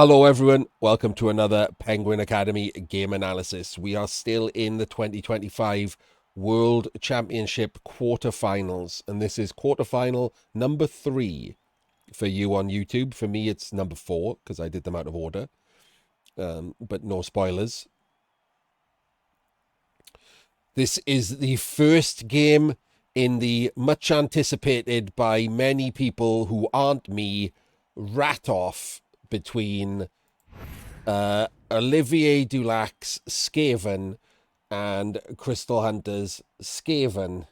Hello, everyone. Welcome to another Penguin Academy game analysis. We are still in the 2025 World Championship quarterfinals, and this is quarterfinal number 3 for you on YouTube. For me, it's number 4 because I did them out of order, but no spoilers. This is the first game in the much anticipated by many people who aren't me rat off between Olivier Dulac's Skaven and Crystal Hunter's Skaven.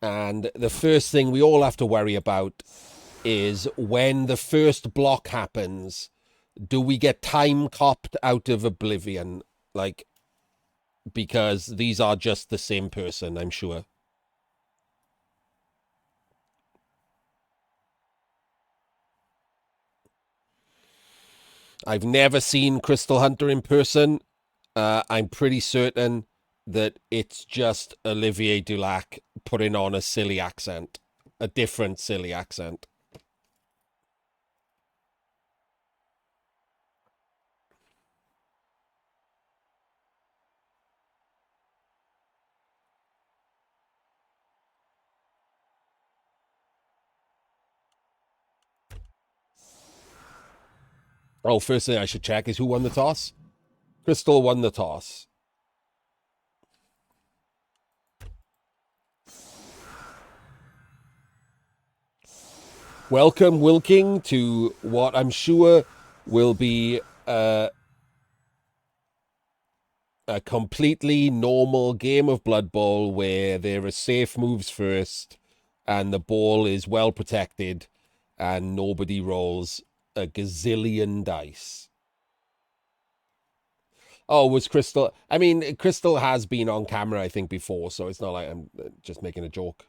And the first thing we all have to worry about is when the first block happens, do we get time copped out of oblivion? Like, because these are just the same person, I'm sure. I've never seen Crystal Hunter in person. I'm pretty certain that it's just Olivier Dulac putting on a silly accent, a different silly accent. Oh, first thing I should check is who won the toss. Crystal won the toss. Welcome, Wilking, to what I'm sure will be a completely normal game of Blood Bowl where there are safe moves first and the ball is well protected and nobody rolls a gazillion dice. Oh, was Crystal? I mean, Crystal has been on camera, I think, before, so it's not like I'm just making a joke.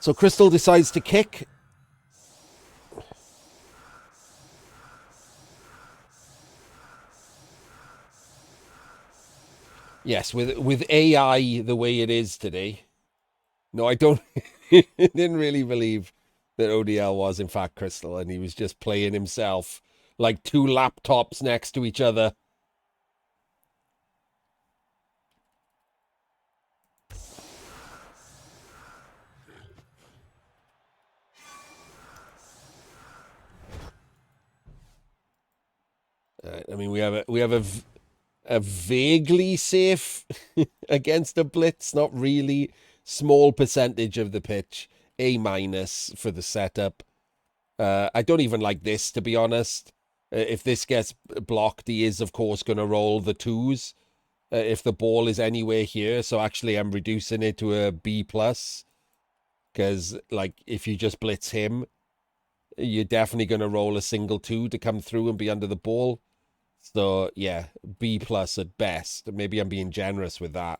So Crystal decides to kick. Yes, with AI the way it is today. No, I don't. Didn't really believe that ODL was in fact Crystal, and he was just playing himself like two laptops next to each other. I mean, we have a vaguely safe against a blitz, not really. Small percentage of the pitch, A minus for the setup. I don't even like this, to be honest. If this gets blocked, he is, of course, going to roll the twos if the ball is anywhere here. So actually, I'm reducing it to a B plus because, like, if you just blitz him, you're definitely going to roll a single two to come through and be under the ball. So yeah, B plus at best. Maybe I'm being generous with that.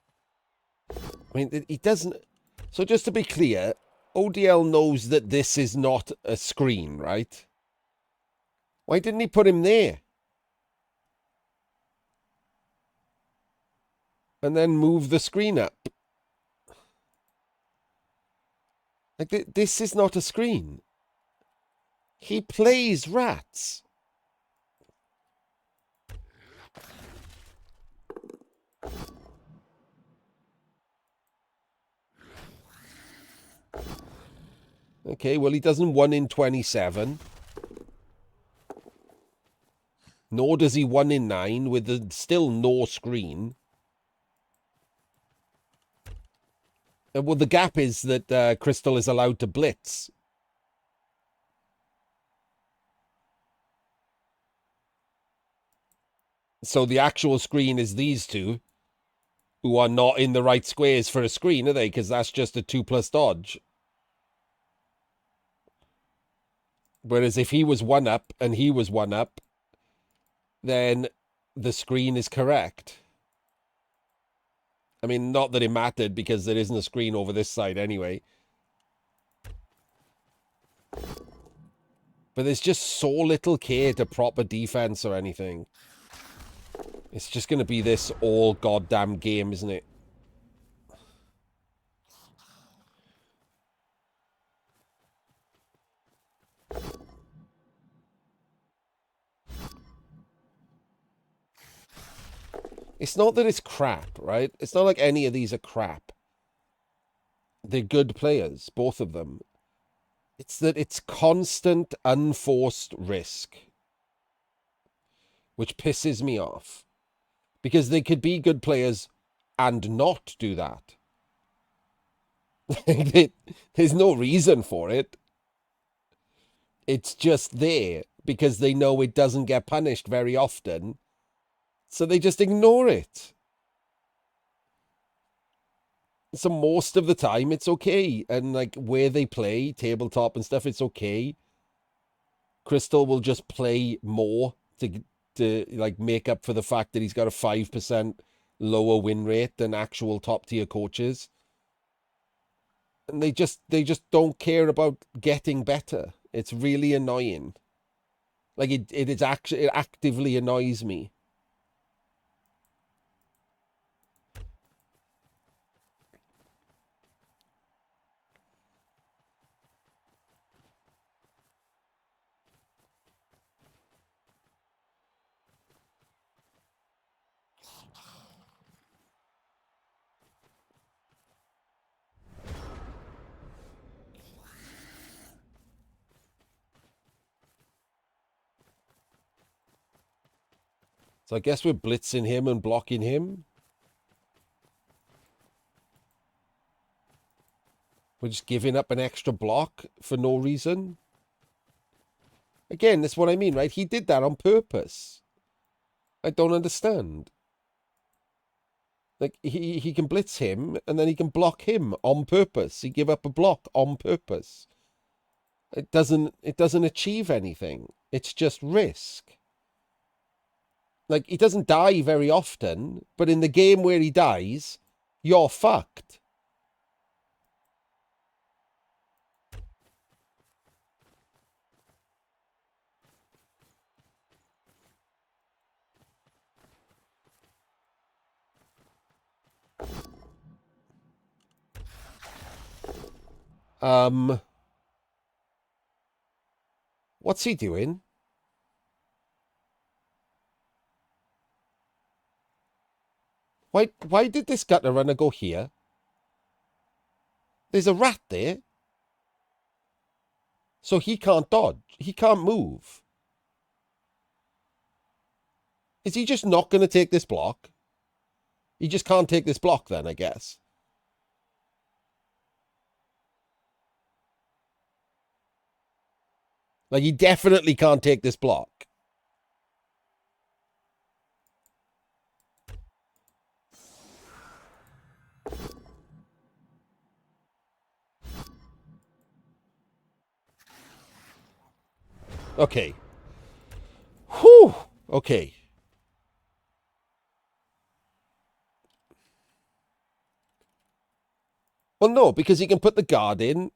I mean, he doesn't. So just to be clear, ODL knows that this is not a screen, right? Why didn't he put him there? And then move the screen up. Like, this is not a screen. He plays rats. Okay, well, he doesn't 1 in 27. Nor does he 1 in 9 with still no screen. Well, the gap is that Crystal is allowed to blitz. So the actual screen is these two. who are not in the right squares for a screen, are they? Because that's just a 2+ dodge. Whereas if he was 1-up and he was 1-up, then the screen is correct. I mean, not that it mattered because there isn't a screen over this side anyway. But there's just so little care to proper defense or anything. It's just going to be this all goddamn game, isn't it? It's not that it's crap, right? It's not like any of these are crap. They're good players, both of them. It's that it's constant, unforced risk, which pisses me off. Because they could be good players and not do that. There's no reason for it. It's just there because they know it doesn't get punished very often. So they just ignore it. So most of the time it's okay. And like where they play, tabletop and stuff, it's okay. Crystal will just play more to like make up for the fact that he's got a 5% lower win rate than actual top tier coaches. And they just don't care about getting better. It's really annoying. Like it actively annoys me. So I guess we're blitzing him and blocking him. We're just giving up an extra block for no reason. Again, that's what I mean, right? He did that on purpose. I don't understand. Like, he can blitz him, and then he can block him on purpose. He give up a block on purpose. It doesn't achieve anything. It's just risk. Like, he doesn't die very often, but in the game where he dies, you're fucked. What's he doing? Why did this gutter runner go here? There's a rat there. So he can't dodge. He can't move. Is he just not going to take this block? He just can't take this block then, I guess. Like, he definitely can't take this block. Okay. Whew. Okay. Well, no, because he can put the guard in.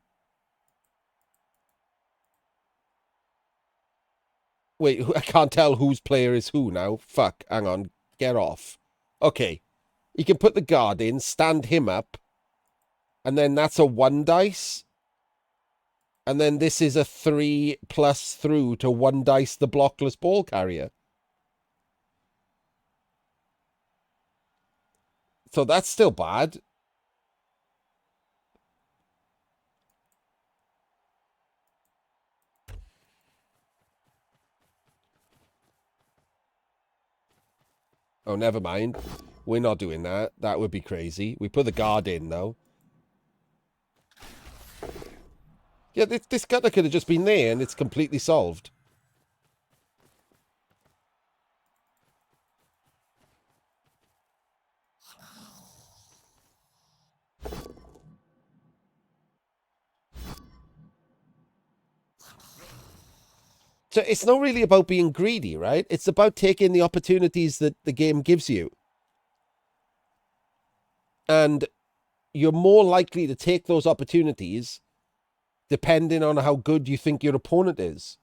Wait, I can't tell whose player is who now. Fuck, hang on. Get off. Okay. He can put the guard in, stand him up, and then that's a 1 dice. And then this is a 3+ through to 1 dice the blockless ball carrier. So that's still bad. Oh, never mind. We're not doing that. That would be crazy. We put the guard in, though. Yeah, this gutter could have just been there, and it's completely solved. So it's not really about being greedy, right? It's about taking the opportunities that the game gives you. And you're more likely to take those opportunities depending on how good you think your opponent is.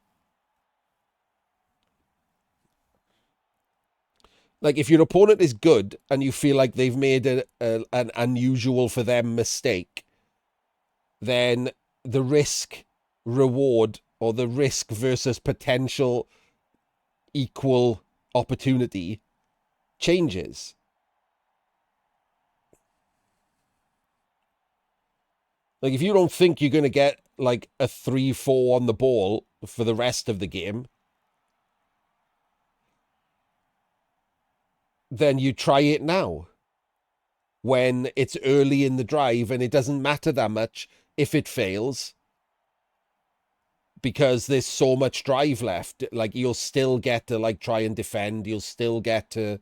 Like, if your opponent is good and you feel like they've made an unusual for them mistake, then the risk reward, or the risk versus potential equal opportunity, changes. Like, if you don't think you're going to get like a 3-4 on the ball for the rest of the game, then you try it now when it's early in the drive, and it doesn't matter that much if it fails because there's so much drive left. Like, you'll still get to like try and defend. You'll still get to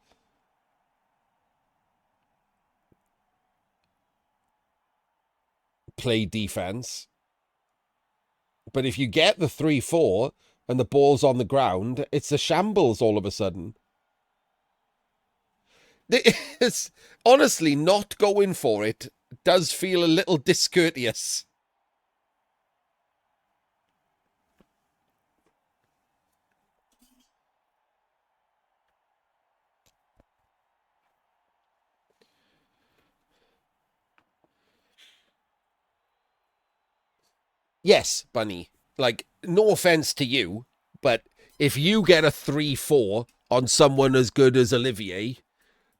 play defense. But if you get the 3-4 and the ball's on the ground, it's a shambles all of a sudden. It's honestly, not going for it does feel a little discourteous. Yes, Bunny. Like, no offense to you, but if you get a 3-4 on someone as good as Olivier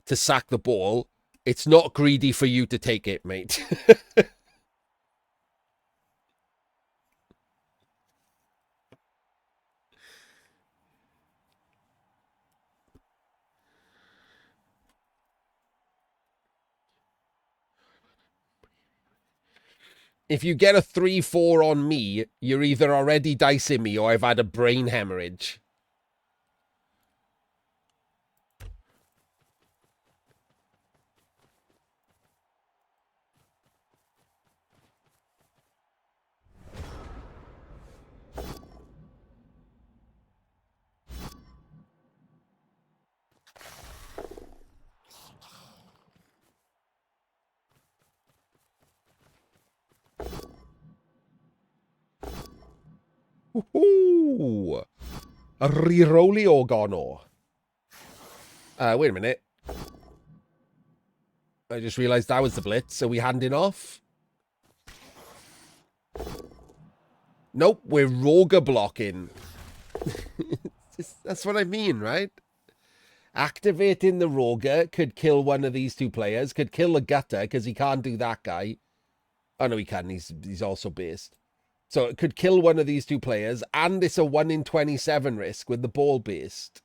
to sack the ball, it's not greedy for you to take it, mate. If you get a 3-4 on me, you're either already dicing me or I've had a brain hemorrhage. Ooh. A re-rolly organo. Wait a minute. I just realized that was the blitz. Are we handing off? Nope, we're Roger blocking. That's what I mean, right? Activating the Roger could kill one of these two players, could kill the Gutter, because he can't do that guy. Oh, no, he can. He's also based. So it could kill one of these two players, and it's a 1 in 27 risk with the ball based.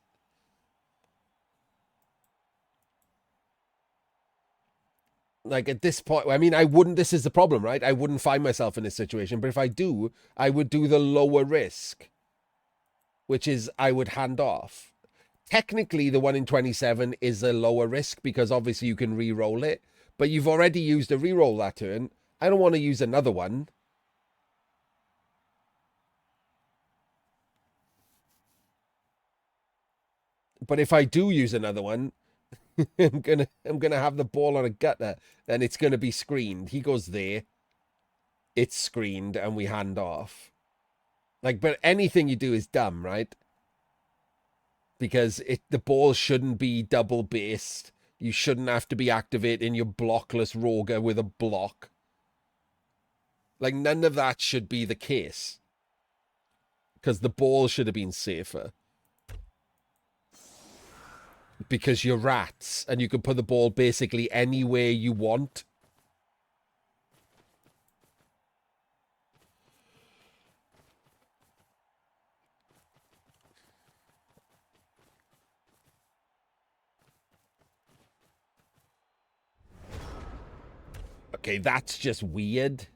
Like, at this point, I mean, I wouldn't, this is the problem, right? I wouldn't find myself in this situation, but if I do, I would do the lower risk, which is I would hand off. Technically, the 1 in 27 is a lower risk because obviously you can re-roll it, but you've already used a re-roll that turn. I don't want to use another one. But if I do use another one, I'm gonna have the ball on a gutter, and it's gonna be screened. He goes there, it's screened, and we hand off. Like, but anything you do is dumb, right? Because the ball shouldn't be double based. You shouldn't have to be activating your blockless Roger with a block. Like, none of that should be the case. Because the ball should have been safer. Because you're rats, and you can put the ball basically anywhere you want. Okay, that's just weird.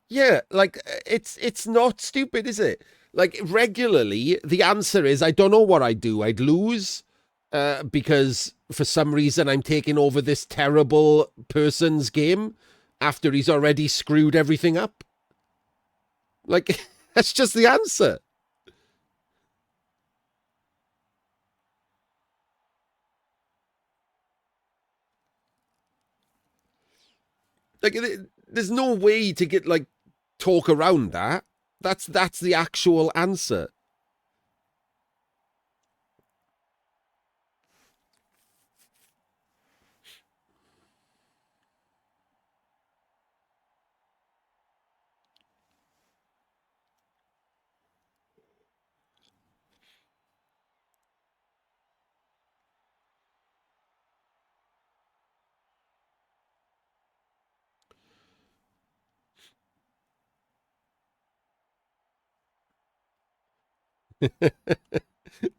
Yeah, like, it's not stupid, is it? Like, regularly, the answer is, I don't know what I'd do. I'd lose because for some reason I'm taking over this terrible person's game after he's already screwed everything up. Like, that's just the answer. Like, there's no way to get, like, talk around that. That's the actual answer.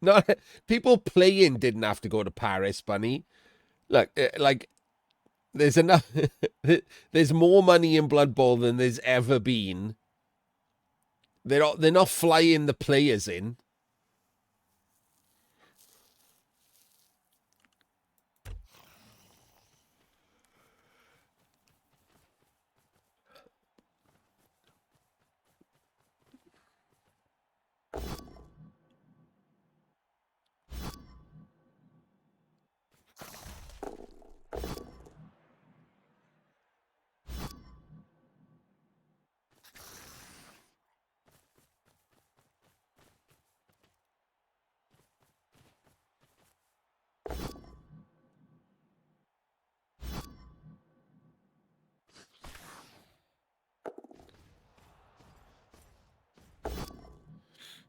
Not people playing didn't have to go to Paris, Bunny. Like there's enough. There's more money in Blood Bowl than there's ever been. They're not flying the players in.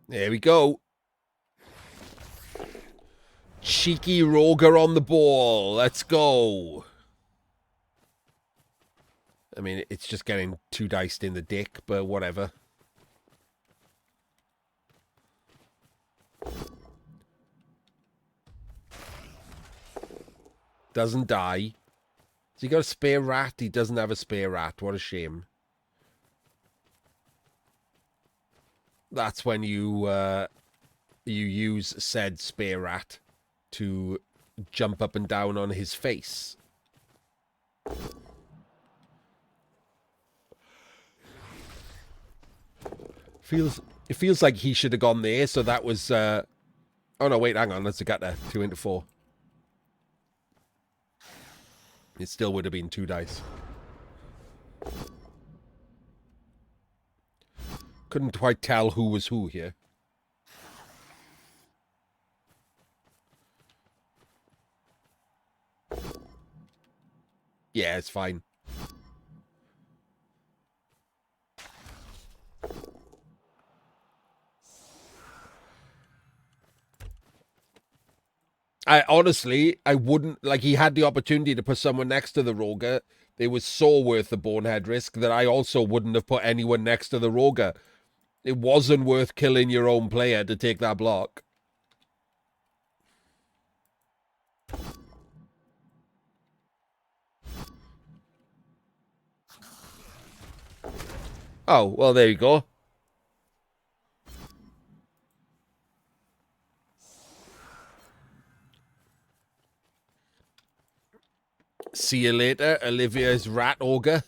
There we go. Cheeky Roger on the ball. Let's go. I mean, it's just getting two diced in the dick, but whatever. Doesn't die. Has he got a spare rat? He doesn't have a spare rat. What a shame. That's when you use said spare rat to jump up and down on his face. It feels like he should have gone there, so that was oh no, wait, hang on, that's a gutter. 2 into 4. It still would have been 2 dice. Couldn't quite tell who was who here. Yeah, it's fine. I wouldn't, like, he had the opportunity to put someone next to the Roger. It was so worth the bonehead risk that I also wouldn't have put anyone next to the Roger. It wasn't worth killing your own player to take that block. Oh, well, there you go. See you later, Olivier's rat ogre.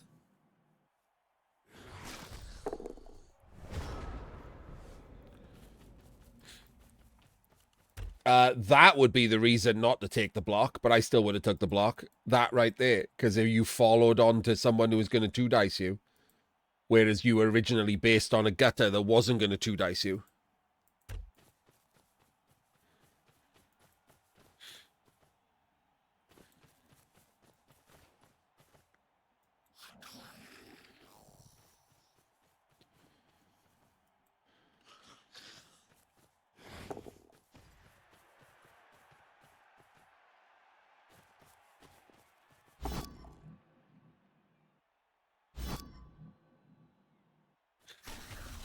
That would be the reason not to take the block, but I still would have took the block. That right there, because if you followed on to someone who was going to 2-dice you, whereas you were originally based on a gutter that wasn't going to 2-dice you.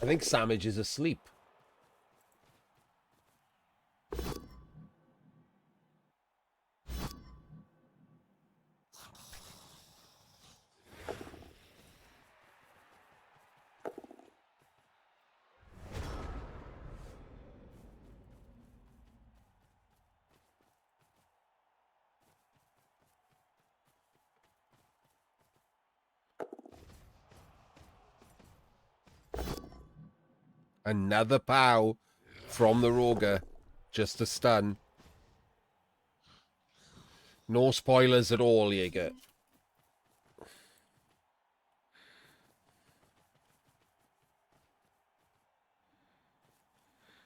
I think Samage is asleep. Another pow from the Roger. Just a stun. No spoilers at all, Jaeger.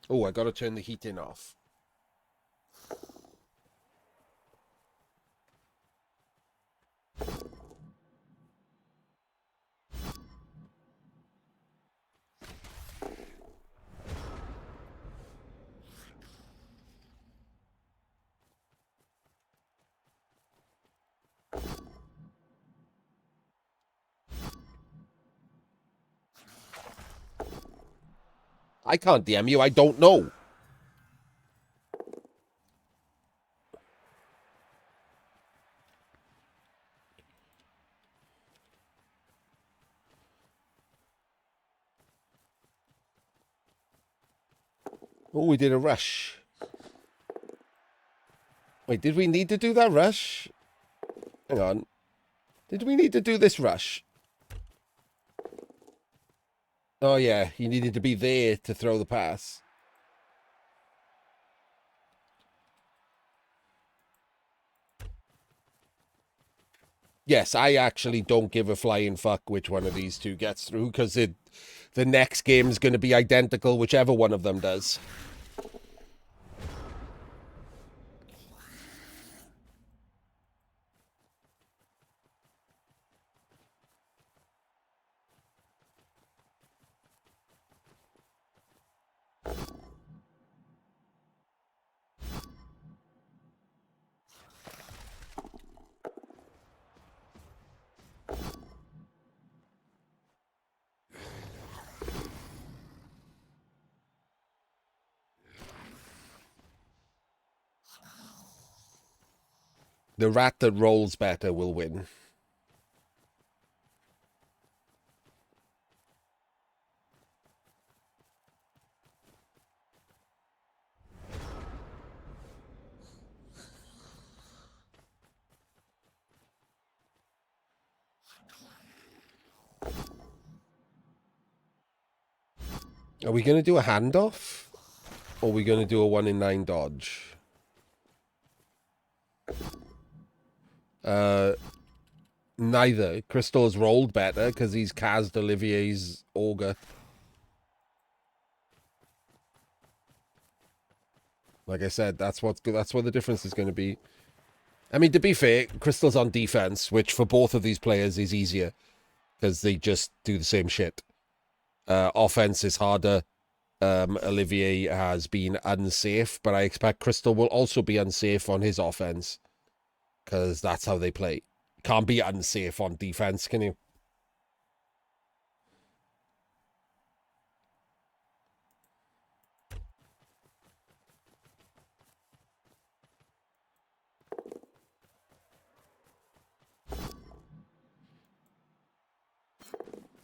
Oh, I gotta turn the heating off. I can't DM you, I don't know. Oh, we did a rush. Wait, did we need to do that rush? Hang on. Did we need to do this rush? Oh, yeah. You needed to be there to throw the pass. Yes, I actually don't give a flying fuck which one of these two gets through, because the next game is going to be identical, whichever one of them does. The rat that rolls better will win. Are we going to do a handoff? Or are we going to do a 1 in 9 dodge? Neither. Crystal's rolled better because he's cast Olivier's Augur. Like I said, that's what the difference is going to be. I mean, to be fair, Crystal's on defense, which for both of these players is easier because they just do the same shit. Offense is harder. Olivier has been unsafe, but I expect Crystal will also be unsafe on his offense because that's how they play. Can't be unsafe on defense, can you?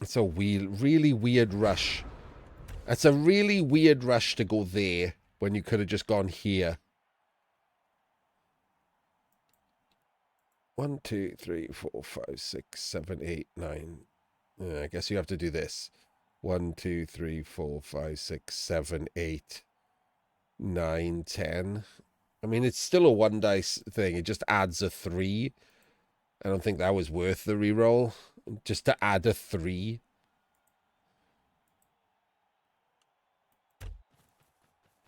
It's a really weird rush. It's a really weird rush to go there when you could have just gone here. 1, 2, 3, 4, 5, 6, 7, 8, 9. I guess you have to do this. 1, 2, 3, 4, 5, 6, 7, 8, 9, 10. I mean, it's still a 1 dice thing. It just adds a 3. I don't think that was worth the reroll. Just to add a 3.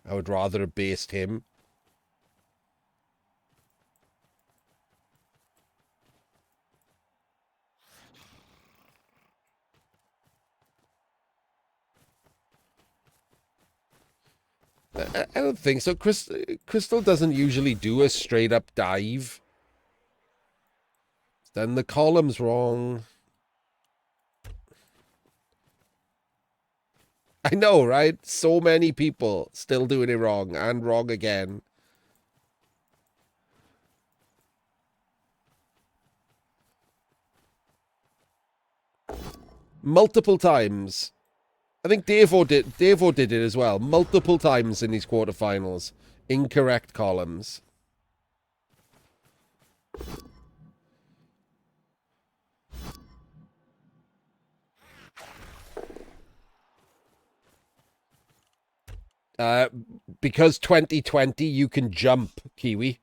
I would rather have based him. I don't think so. Crystal doesn't usually do a straight up dive. Then the column's wrong. I know, right? So many people still doing it wrong and wrong again. Multiple times. I think Devo did it as well. Multiple times in these quarterfinals. Incorrect columns. Because 2020, you can jump, Kiwi.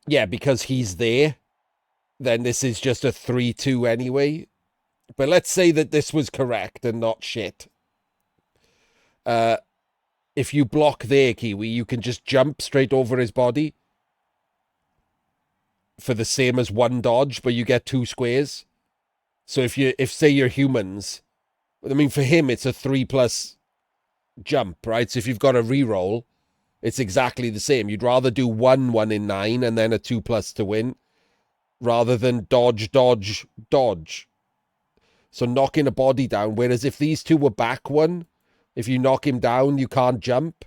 Yeah, because he's there. Then this is just a 3-2 anyway. But let's say that this was correct and not shit. If you block there, Kiwi, you can just jump straight over his body for the same as one dodge, but you get 2 squares. So if say you're humans, I mean, for him, it's a 3+ jump, right? So if you've got a reroll, it's exactly the same. You'd rather do 1 in 9 and then a 2+ to win rather than dodge, dodge, dodge. So knocking a body down. Whereas if these two were back 1, if you knock him down, you can't jump.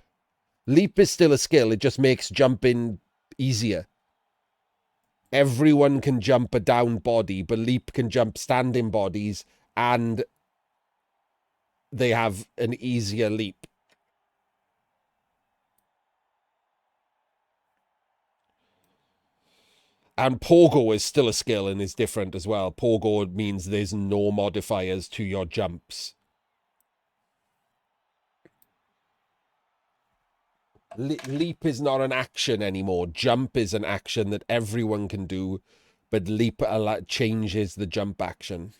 Leap is still a skill. It just makes jumping easier. Everyone can jump a down body, but Leap can jump standing bodies, and they have an easier leap. And Pogo is still a skill and is different as well. Pogo means there's no modifiers to your jumps. Leap is not an action anymore. Jump is an action that everyone can do, but leap changes the jump action.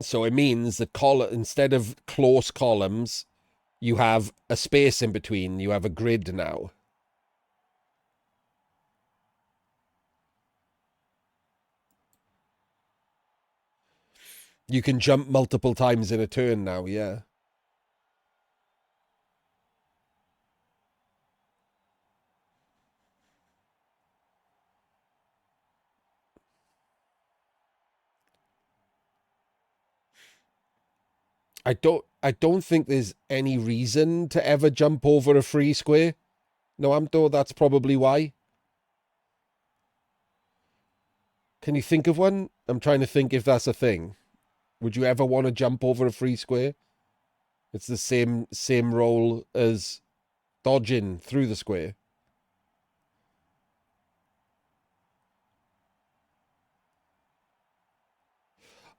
So it means that instead of close columns, you have a space in between. You have a grid now. You can jump multiple times in a turn now, yeah. I don't think there's any reason to ever jump over a free square. No, that's probably why. Can you think of one? I'm trying to think if that's a thing. Would you ever want to jump over a free square? It's the same roll as dodging through the square.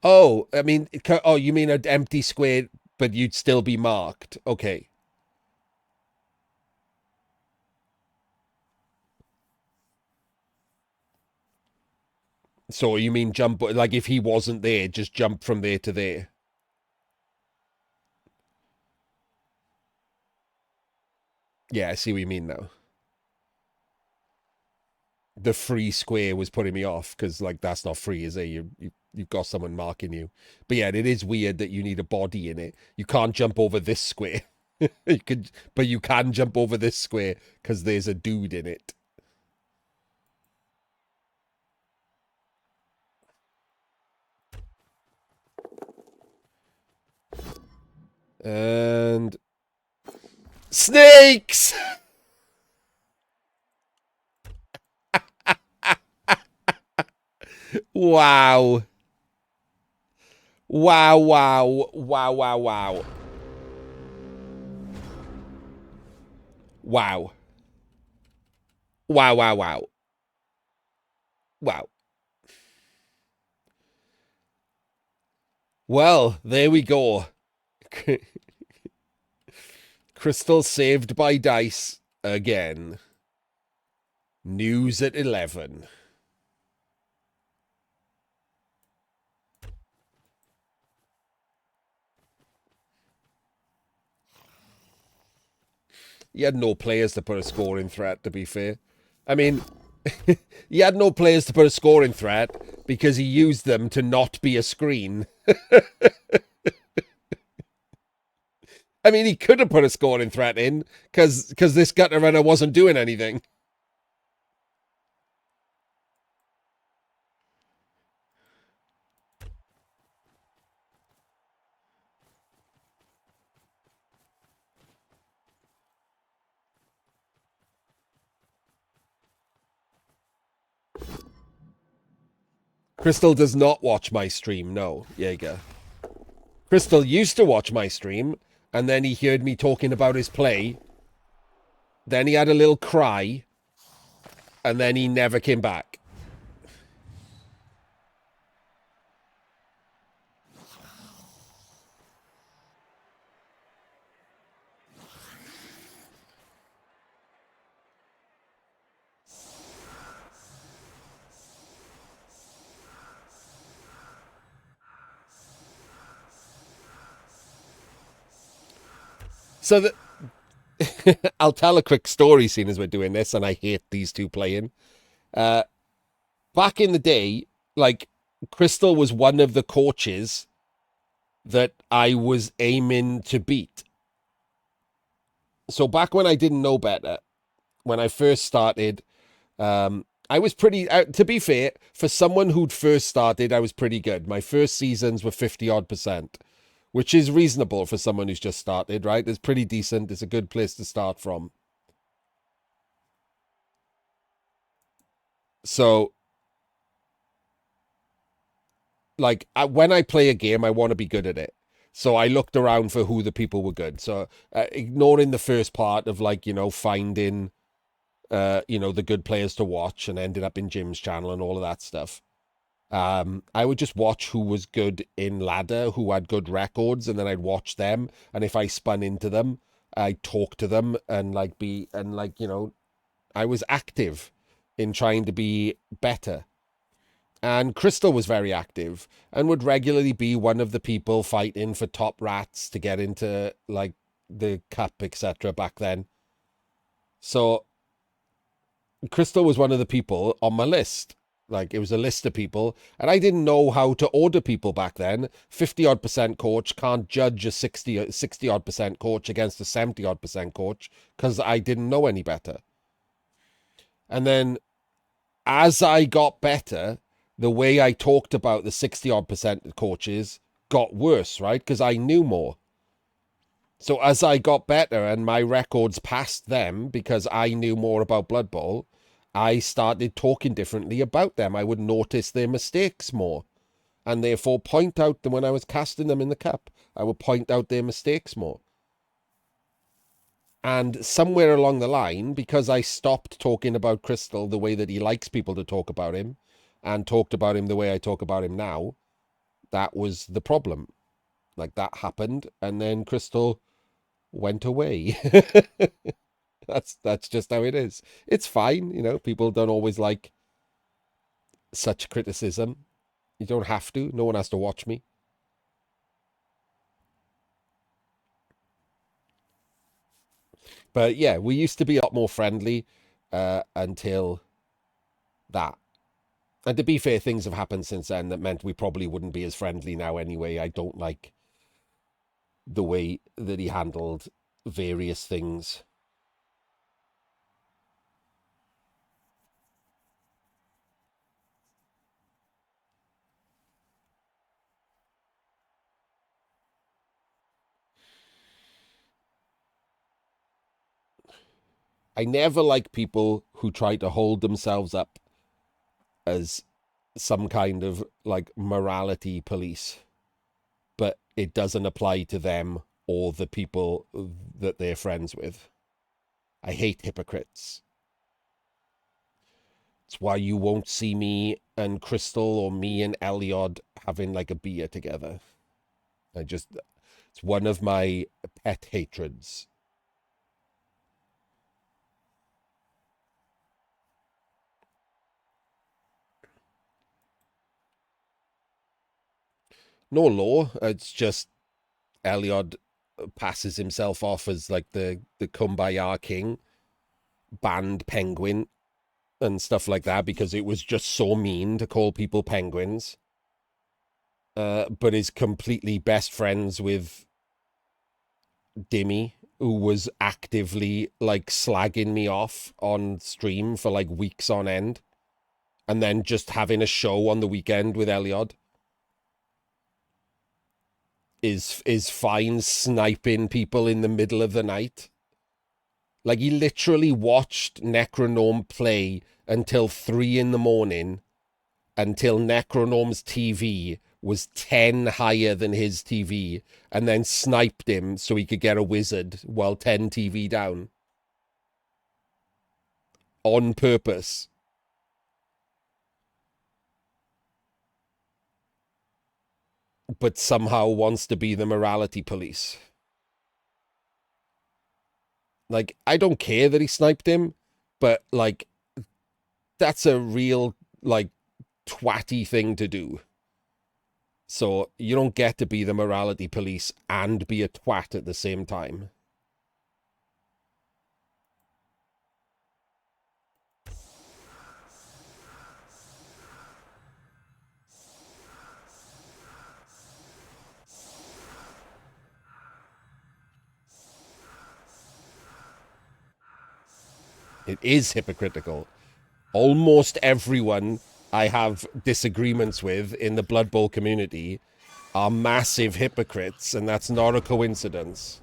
Oh, I mean, you mean an empty square, but you'd still be marked. Okay. So you mean jump, like if he wasn't there, just jump from there to there? Yeah, I see what you mean now. The free square was putting me off because, like, that's not free, is it? You've got someone marking you. But yeah, it is weird that you need a body in it. You can't jump over this square. But you can jump over this square because there's a dude in it. And snakes. Wow. Wow, wow, wow, wow, wow. Wow. Wow, wow, wow. Wow. Well, there we go. Crystal saved by dice again. News at 11. He had no players to put a scoring threat, to be fair. I mean, he had no players to put a scoring threat because he used them to not be a screen. I mean, he could have put a scoring threat in because this gutter runner wasn't doing anything. Crystal does not watch my stream, no, Jaeger. Crystal used to watch my stream, and then he heard me talking about his play. Then he had a little cry, and then he never came back. So I'll tell a quick story, seeing as we're doing this, and I hate these two playing. Uh, Back in the day, like Crystal was one of the coaches that I was aiming to beat. So back when I didn't know better, when I first started, I was pretty. To be fair, for someone who'd first started, I was pretty good. My first seasons were 50-odd%, which is reasonable for someone who's just started. Right? It's pretty decent. It's a good place to start from. So like when I play a game, I want to be good at it. So I looked around for who the people were good. So ignoring the first part of like, finding, the good players to watch and ended up in Jim's channel and all of that stuff. I would just watch who was good in ladder, who had good records, and then I'd watch them. And if I spun into them, I'd talk to them and I was active in trying to be better. And Crystal was very active and would regularly be one of the people fighting for top rats to get into like the cup, etc. back then. So Crystal was one of the people on my list. Like it was a list of people, and I didn't know how to order people back then. 50-odd% coach can't judge a 60-odd% coach against a 70-odd% coach because I didn't know any better. And then as I got better, the way I talked about the 60-odd% coaches got worse, right? Because I knew more. So as I got better and my records passed them because I knew more about Blood Bowl, I started talking differently about them. I would notice their mistakes more and therefore point out them when I was casting them in the cup. I would point out their mistakes more. And somewhere along the line, because I stopped talking about Crystal the way that he likes people to talk about him and talked about him the way I talk about him now, that was the problem. Like that happened, and then Crystal went away. That's just how it is. It's fine, people don't always like such criticism. You don't have to. No one has to watch me. But yeah, we used to be a lot more friendly until that. And to be fair, things have happened since then that meant we probably wouldn't be as friendly now anyway. I don't like the way that he handled various things. I never like people who try to hold themselves up as some kind of like morality police, but it doesn't apply to them or the people that they're friends with. I hate hypocrites. It's why you won't see me and Crystal or me and Eliod having like a beer together. It's one of my pet hatreds. No law. It's just Eliod passes himself off as like the Kumbaya King, banned penguin and stuff like that because it was just so mean to call people penguins. But is completely best friends with Dimmy, who was actively like slagging me off on stream for like weeks on end, and then just having a show on the weekend with Eliod. Is fine sniping people in the middle of the night. Like he literally watched Necronome play until 3 in the morning, until Necronome's TV was 10 higher than his TV, and then sniped him so he could get a wizard while 10 TV down. On purpose. But somehow wants to be the morality police. Like, I don't care that he sniped him, but like, that's a real, like, twatty thing to do. So you don't get to be the morality police and be a twat at the same time. It is hypocritical. Almost everyone I have disagreements with in the Blood Bowl community are massive hypocrites, and that's not a coincidence.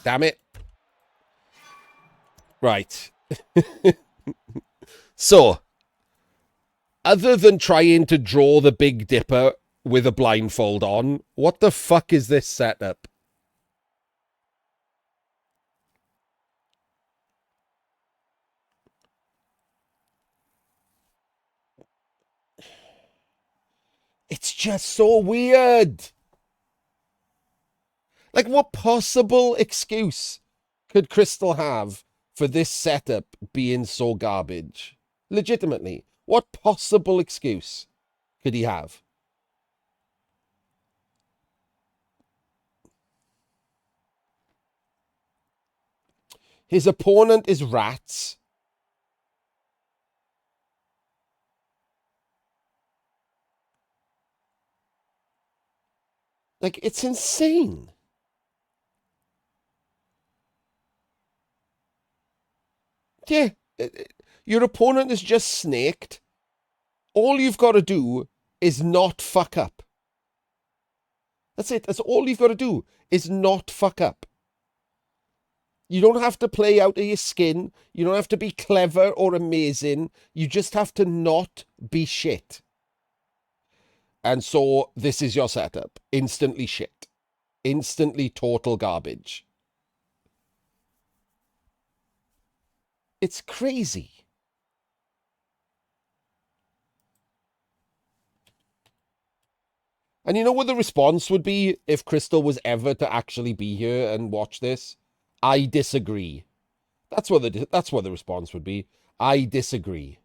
Damn it. Right. So, other than trying to draw the Big Dipper with a blindfold on, what the fuck is this setup? It's just so weird. Like, what possible excuse could Crystal have for this setup being so garbage? Legitimately, what possible excuse could he have? His opponent is rats. Like, it's insane. Yeah, your opponent is just snaked. All you've got to do is not fuck up. That's it. That's all you've got to do is not fuck up. You don't have to play out of your skin. You don't have to be clever or amazing. You just have to not be shit. And so this is your setup. Instantly shit. Instantly total garbage. It's crazy. And you know what the response would be if Crystal was ever to actually be here and watch this? I disagree. That's what the response would be. I disagree.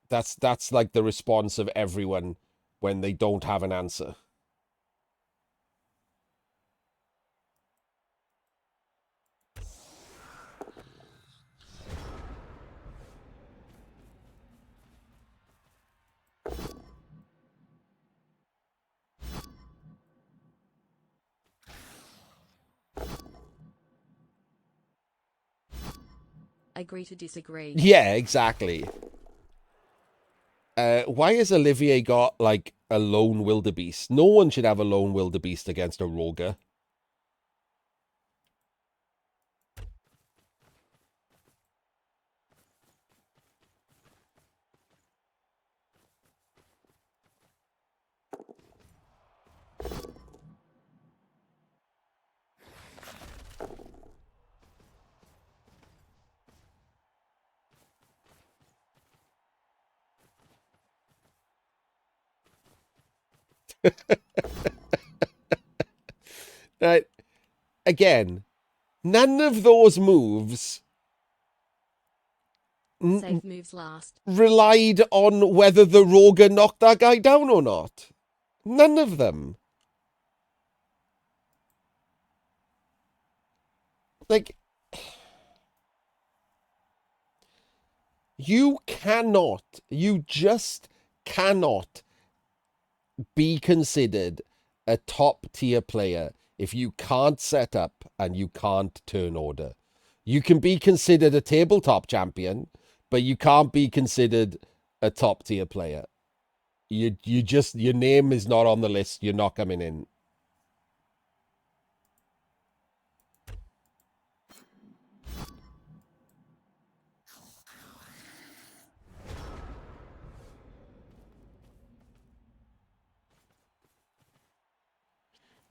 That's like the response of everyone when they don't have an answer. Agree to disagree. Yeah, exactly. Why has Olivier got, like, a lone wildebeest? No one should have a lone wildebeest against a roger. Right. Again, none of those moves Save moves last. relied on whether the roger knocked that guy down or not. None of them. Like, you just cannot be considered a top tier player if you can't set up and you can't turn order. You can be considered a tabletop champion, but you can't be considered a top tier player. You just, your name is not on the list. You're not coming in.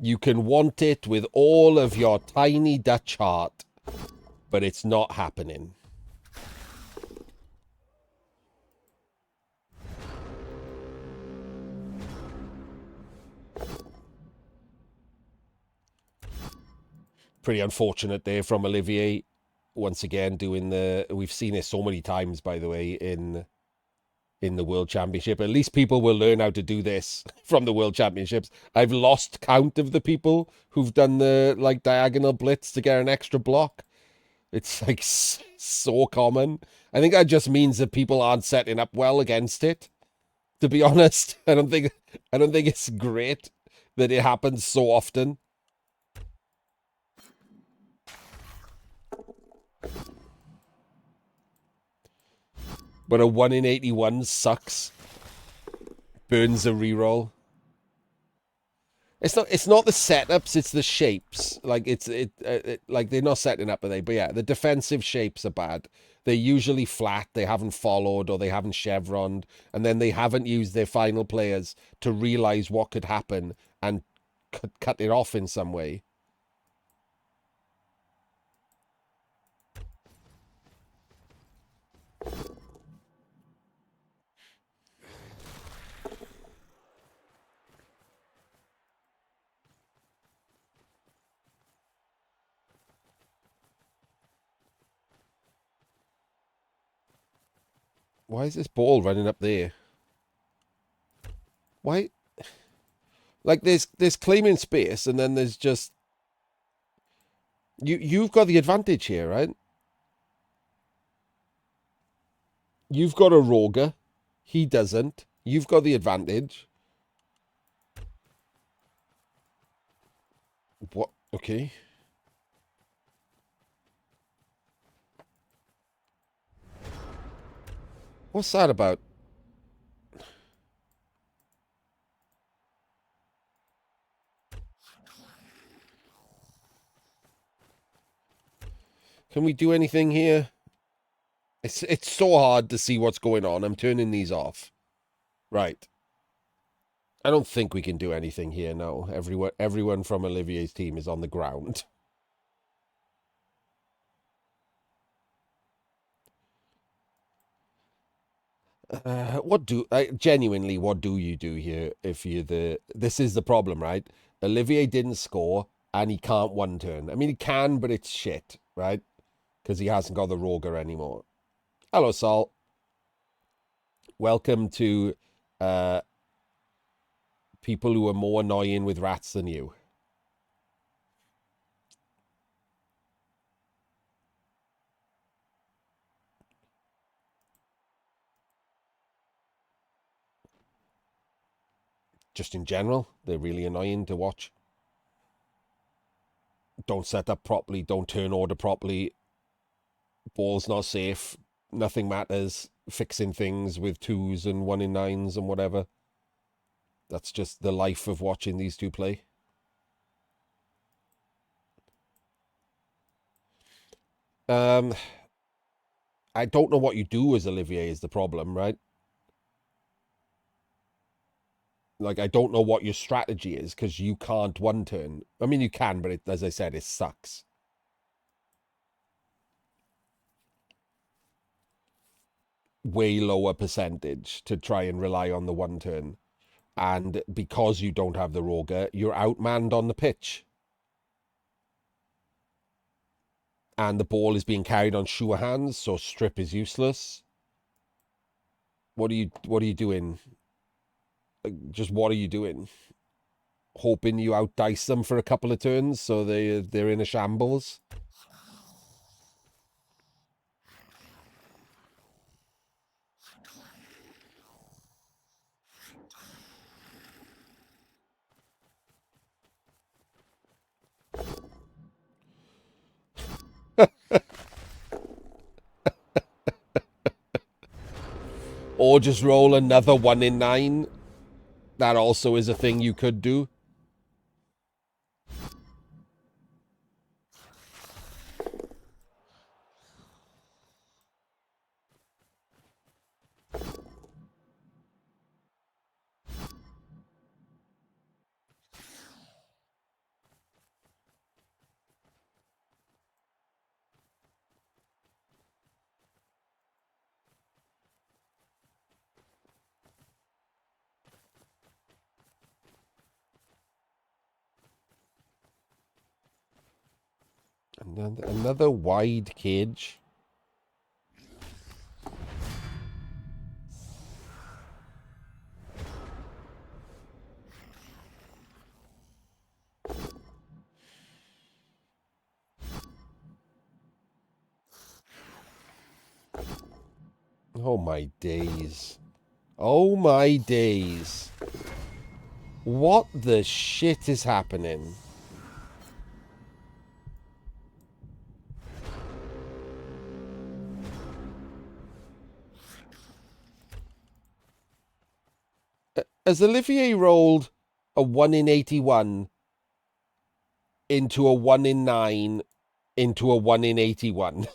You can want it with all of your tiny Dutch heart, but it's not happening. Pretty unfortunate there from Olivier. Once again, doing the... We've seen it so many times, by the way, in the World Championship. At least people will learn how to do this from the World Championships. I've lost count of the people who've done the, like, diagonal blitz to get an extra block. It's, like, so common. I think that just means that people aren't setting up well against it. To be honest, I don't think it's great that it happens so often. But a 1 in 81 sucks. Burns a reroll. It's not the setups, it's the shapes. Like like they're not setting up, are they? But yeah, the defensive shapes are bad. They're usually flat, they haven't followed, or they haven't chevroned, and then they haven't used their final players to realize what could happen and cut it off in some way. Why is this ball running up there? Why? Like there's claiming space, and then there's just you've got the advantage here, right? You've got a Roger. He doesn't. You've got the advantage. What? Okay. What's that about? Can we do anything here? It's so hard to see what's going on. I'm turning these off. Right. I don't think we can do anything here, no. Everyone from Olivier's team is on the ground. Genuinely, what do you do here if you're this is the problem, right? Olivier didn't score and he can't one turn. I mean, he can, but it's shit, right? Because he hasn't got the Roger anymore. Hello, Sol. Welcome to people who are more annoying with rats than you. Just in general, they're really annoying to watch. Don't set up properly, don't turn order properly, ball's not safe, nothing matters, fixing things with 2s and 1 in 9s and whatever. That's just the life of watching these two play. I don't know what you do as Olivier is the problem, right? Like, I don't know what your strategy is because you can't one turn. I mean, you can, but as I said, it sucks. Way lower percentage to try and rely on the one turn. And because you don't have the Roger, you're outmanned on the pitch. And the ball is being carried on sure hands, so strip is useless. What are you doing? Just what are you doing? Hoping you outdice them for a couple of turns so they're in a shambles? Or just roll another 1 in 9. That also is a thing you could do. Another wide cage. Oh my days. Oh my days. What the shit is happening? Has Olivier rolled a 1 in 81 into a 1 in 9 into a 1 in 81?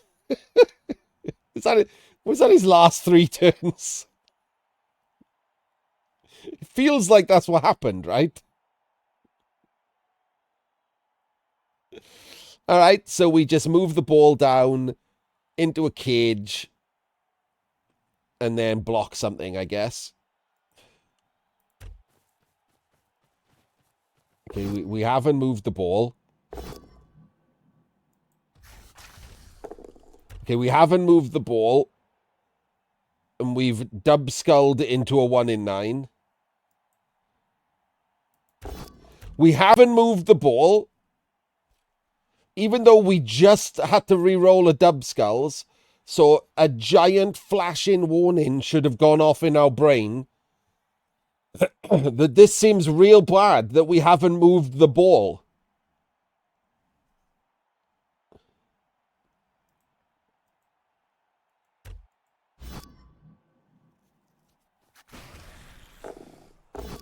Is that it? Was that his last 3 turns? It feels like that's what happened, right? All right, so we just move the ball down into a cage and then block something, I guess. Okay, we haven't moved the ball. Okay, we haven't moved the ball. And we've dub-skulled into a 1 in 9. We haven't moved the ball. Even though we just had to re-roll a dub-skulls. So a giant flashing warning should have gone off in our brain that this seems real bad that we haven't moved the ball.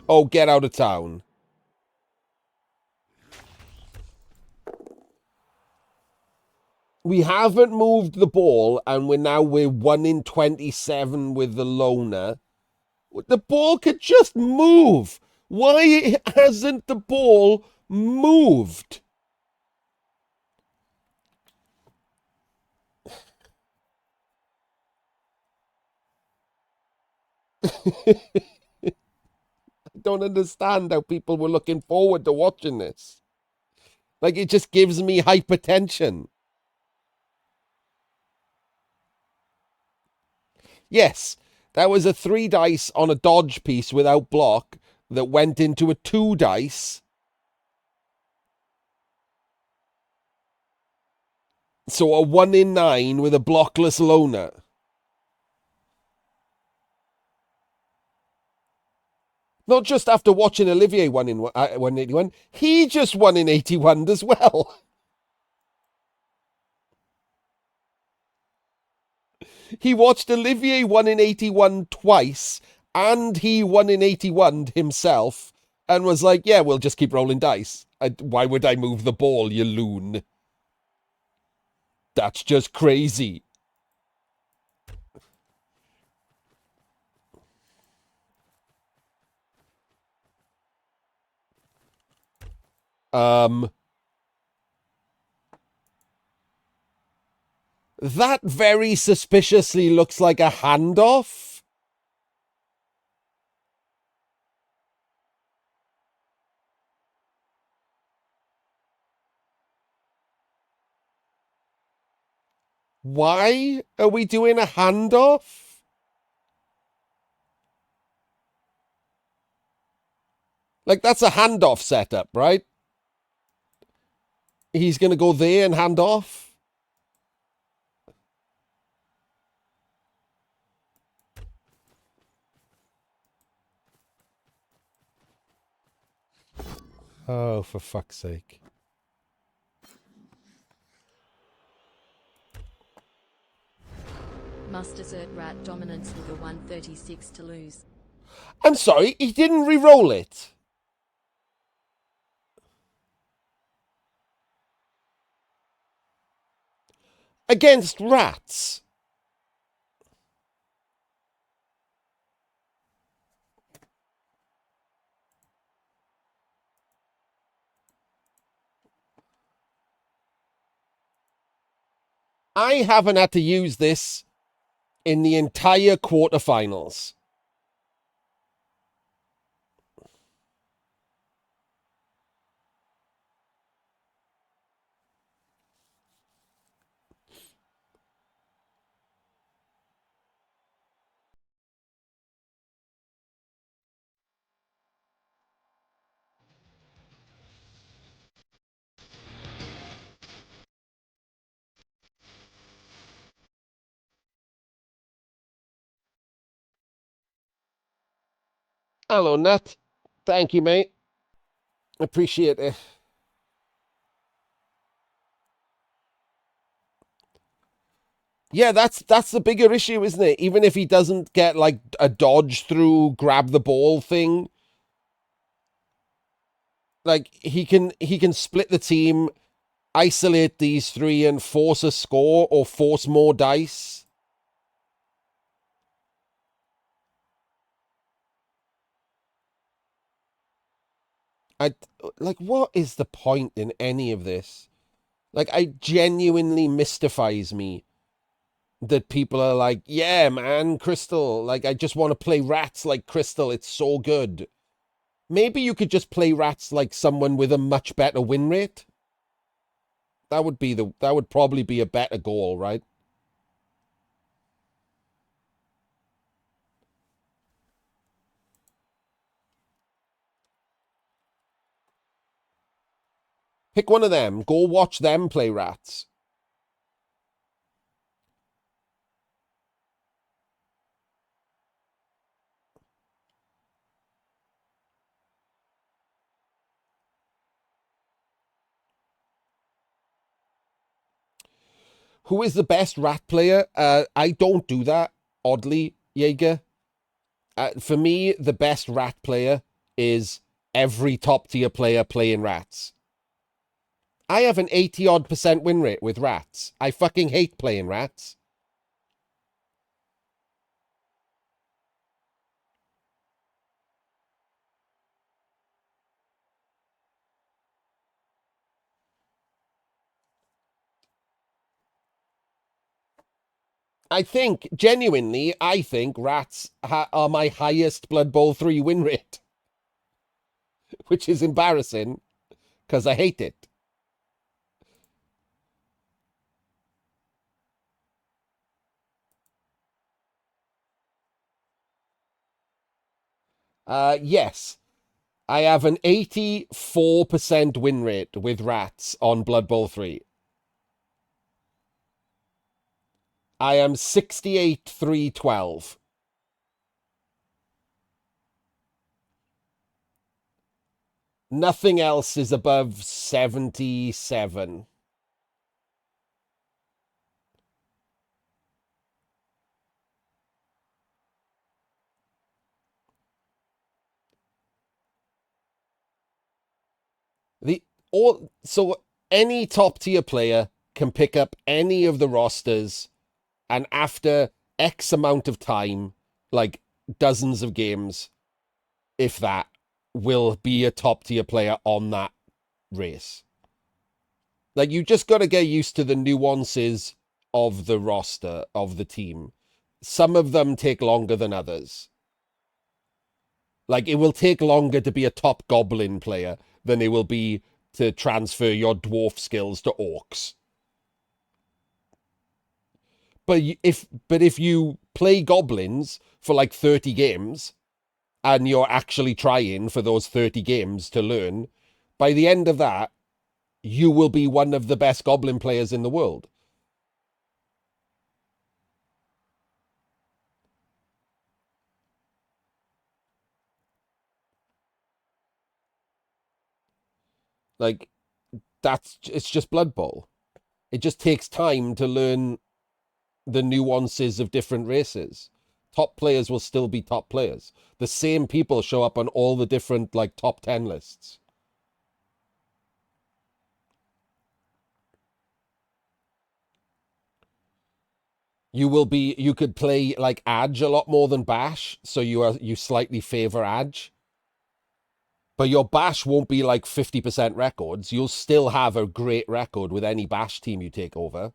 Oh, get out of town. We haven't moved the ball, and we're 1 in 27 with the loner. The ball could just move. Why hasn't the ball moved? I don't understand how people were looking forward to watching this. Like, it just gives me hypertension. Yes, that was a 3 dice on a dodge piece without block that went into a 2 dice. So a 1 in 9 with a blockless loner. Not just after watching Olivier 1 in 181, he just 1 in 81 as well. He watched Olivier 1 in 81 twice, and he 1 in 81 himself, and was like, yeah, we'll just keep rolling dice. Why would I move the ball, you loon? That's just crazy. That very suspiciously looks like a handoff. Why are we doing a handoff? Like, that's a handoff setup, right? He's going to go there and hand off. Oh, for fuck's sake. Must assert rat dominance with a 136 to lose. I'm sorry, he didn't re-roll it. Against rats. I haven't had to use this in the entire quarterfinals. Hello, Nat. Thank you, mate. Appreciate it. Yeah, that's the bigger issue, isn't it? Even if he doesn't get like a dodge through, grab the ball thing, like he can split the team, isolate these three, and force a score or force more dice. I like, what is the point in any of this? Like, I genuinely mystifies me that people are like, yeah, man, Crystal. Like, I just want to play rats like Crystal. It's so good. Maybe you could just play rats like someone with a much better win rate. That would probably be a better goal, right? Pick one of them. Go watch them play rats. Who is the best rat player? I don't do that, oddly, Jaeger. For me, the best rat player is every top tier player playing rats. I have an 80 odd percent win rate with rats. I fucking hate playing rats. I think rats are my highest Blood Bowl 3 win rate, which is embarrassing because I hate it. Yes, I have an 84% win rate with rats on Blood Bowl 3. I am 68-3-12. Nothing else is above 77. The all so any top tier player can pick up any of the rosters, and after X amount of time, like dozens of games, if that, will be a top tier player on that race. Like, you just got to get used to the nuances of the roster of the team. Some of them take longer than others. Like, it will take longer to be a top goblin player than it will be to transfer your dwarf skills to orcs. But if you play goblins for like 30 games and you're actually trying for those 30 games to learn, by the end of that, you will be one of the best goblin players in the world. Like, it's just Blood Bowl. It just takes time to learn the nuances of different races. Top players will still be top players. The same people show up on all the different like top 10 lists. You could play like Adge a lot more than Bash, so you slightly favor Adge. But your Bash won't be like 50% records. You'll still have a great record with any Bash team you take over.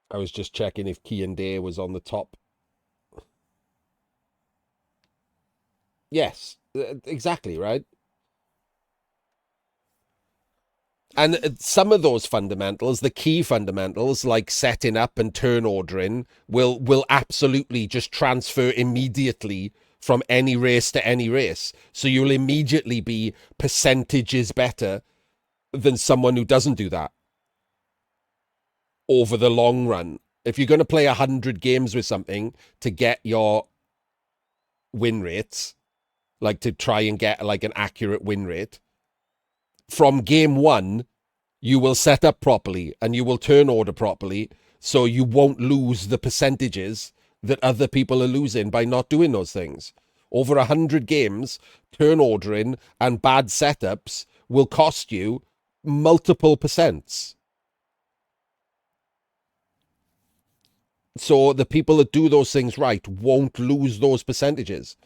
I was just checking if Key and Day was on the top. Yes, exactly, right? And some of those fundamentals, the key fundamentals like setting up and turn ordering, will absolutely just transfer immediately from any race to any race. So you'll immediately be percentages better than someone who doesn't do that over the long run. If you're going to play 100 games with something to get your win rates, like to try and get like an accurate win rate, from game one, you will set up properly and you will turn order properly, so you won't lose the percentages that other people are losing by not doing those things. Over 100 games, turn ordering and bad setups will cost you multiple percents. So the people that do those things right won't lose those percentages.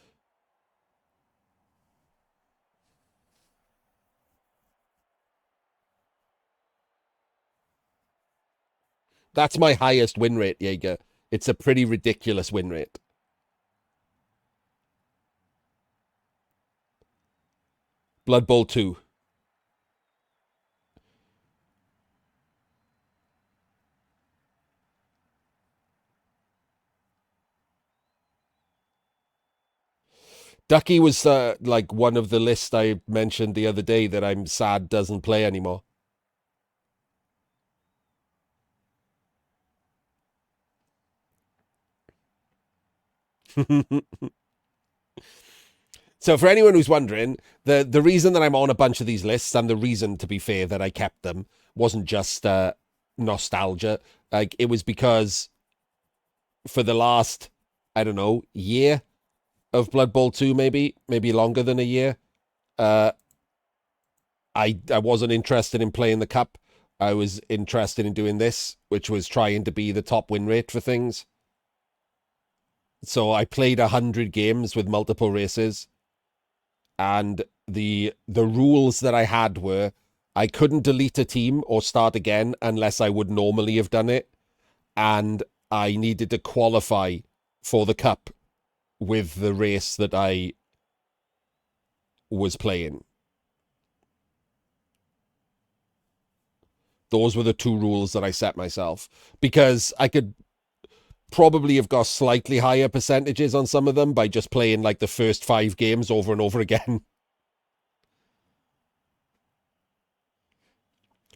That's my highest win rate, Jaeger. It's a pretty ridiculous win rate. Blood Bowl 2. Ducky was like one of the lists I mentioned the other day that I'm sad doesn't play anymore. So for anyone who's wondering, the reason that I'm on a bunch of these lists, and the reason, to be fair, that I kept them wasn't just nostalgia. Like, it was because for the last, I don't know, year of Blood Bowl 2, maybe longer than a year, I wasn't interested in playing the cup. I was interested in doing this, which was trying to be the top win rate for things. So I played 100 games with multiple races, and the rules that I had were I couldn't delete a team or start again unless I would normally have done it, and I needed to qualify for the cup with the race that I was playing. Those were the two rules that I set myself, because I could probably have got slightly higher percentages on some of them by just playing like the first 5 games over and over again.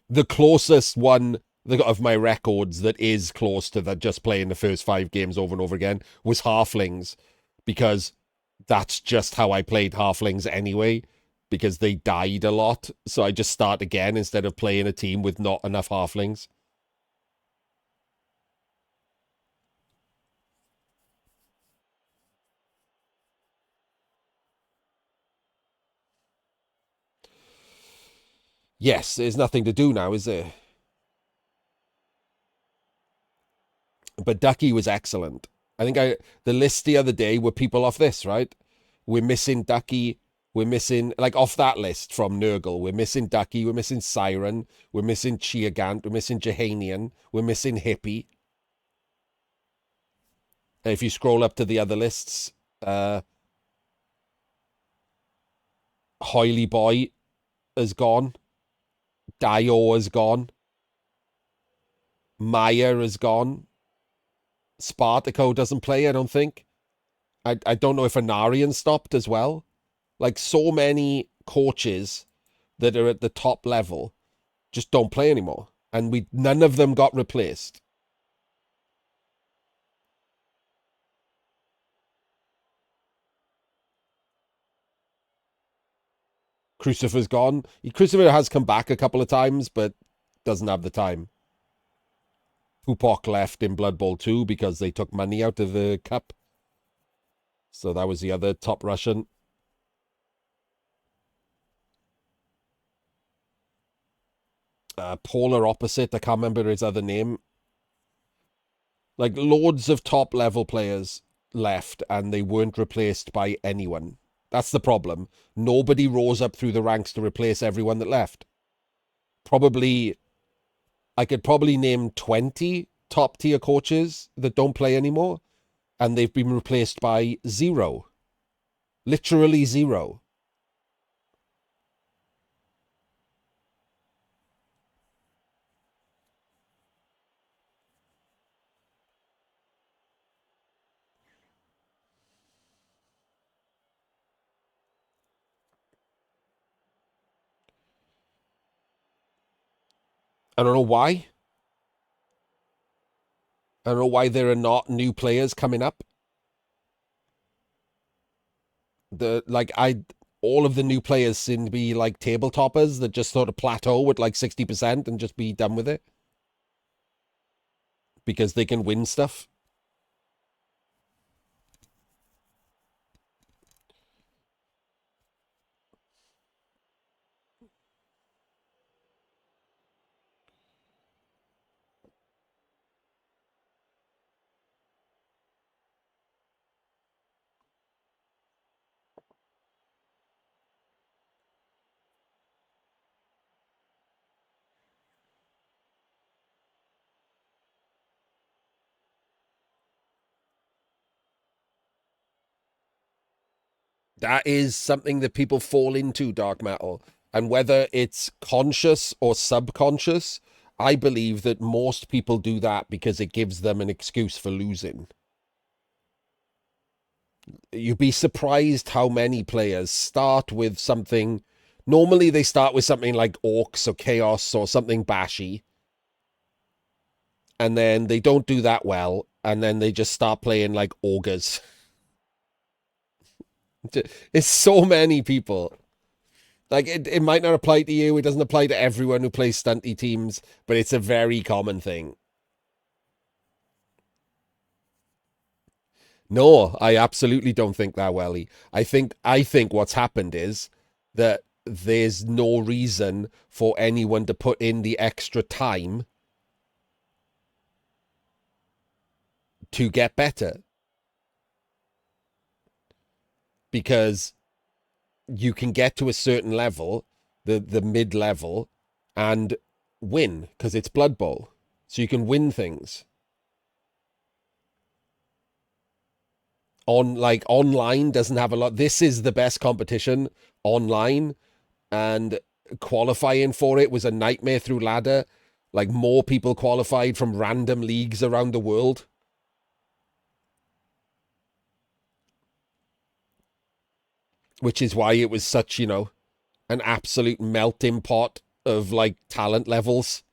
The closest one of my records that is close to that, just playing the first 5 games over and over again, was Halflings, because that's just how I played Halflings anyway, because they died a lot. So I just start again instead of playing a team with not enough Halflings. Yes, there's nothing to do now, is there? But Ducky was excellent. I think the list the other day were people off this, right? We're missing Ducky. We're missing, like, off that list from Nurgle, we're missing Ducky, we're missing Siren, we're missing Chiagant, we're missing Jehanian, we're missing Hippie. And if you scroll up to the other lists, Hoily Boy has gone. Dio has gone. Maya has gone. Spartaco doesn't play, I don't think. I don't know if Anarian stopped as well. Like, so many coaches that are at the top level just don't play anymore. And none of them got replaced. Crucifer's gone. Crucifer has come back a couple of times, but doesn't have the time. Pupok left in Blood Bowl 2 because they took money out of the cup. So that was the other top Russian. Polar Opposite, I can't remember his other name. Like, loads of top level players left and they weren't replaced by anyone. That's the problem. Nobody rose up through the ranks to replace everyone that left. I could probably name 20 top tier coaches that don't play anymore, and they've been replaced by 0. Literally 0. I don't know why. I don't know why there are not new players coming up. All of the new players seem to be like table toppers that just sort of plateau at like 60% and just be done with it because they can win stuff. That is something that people fall into, dark metal. And whether it's conscious or subconscious, I believe that most people do that because it gives them an excuse for losing. You'd be surprised how many players start with something. Normally, they start with something like Orcs or Chaos or something bashy, and then they don't do that well, and then they just start playing like Ogres. It's so many people. Like, it might not apply to you. It doesn't apply to everyone who plays stunty teams, but it's a very common thing. No, I absolutely don't think that, Welly. I think what's happened is that there's no reason for anyone to put in the extra time to get better. Because you can get to a certain level, the mid level, and win because it's Blood Bowl. So you can win things. Online doesn't have a lot. This is the best competition online, and qualifying for it was a nightmare through ladder. Like, more people qualified from random leagues around the world. Which is why it was such, an absolute melting pot of like talent levels.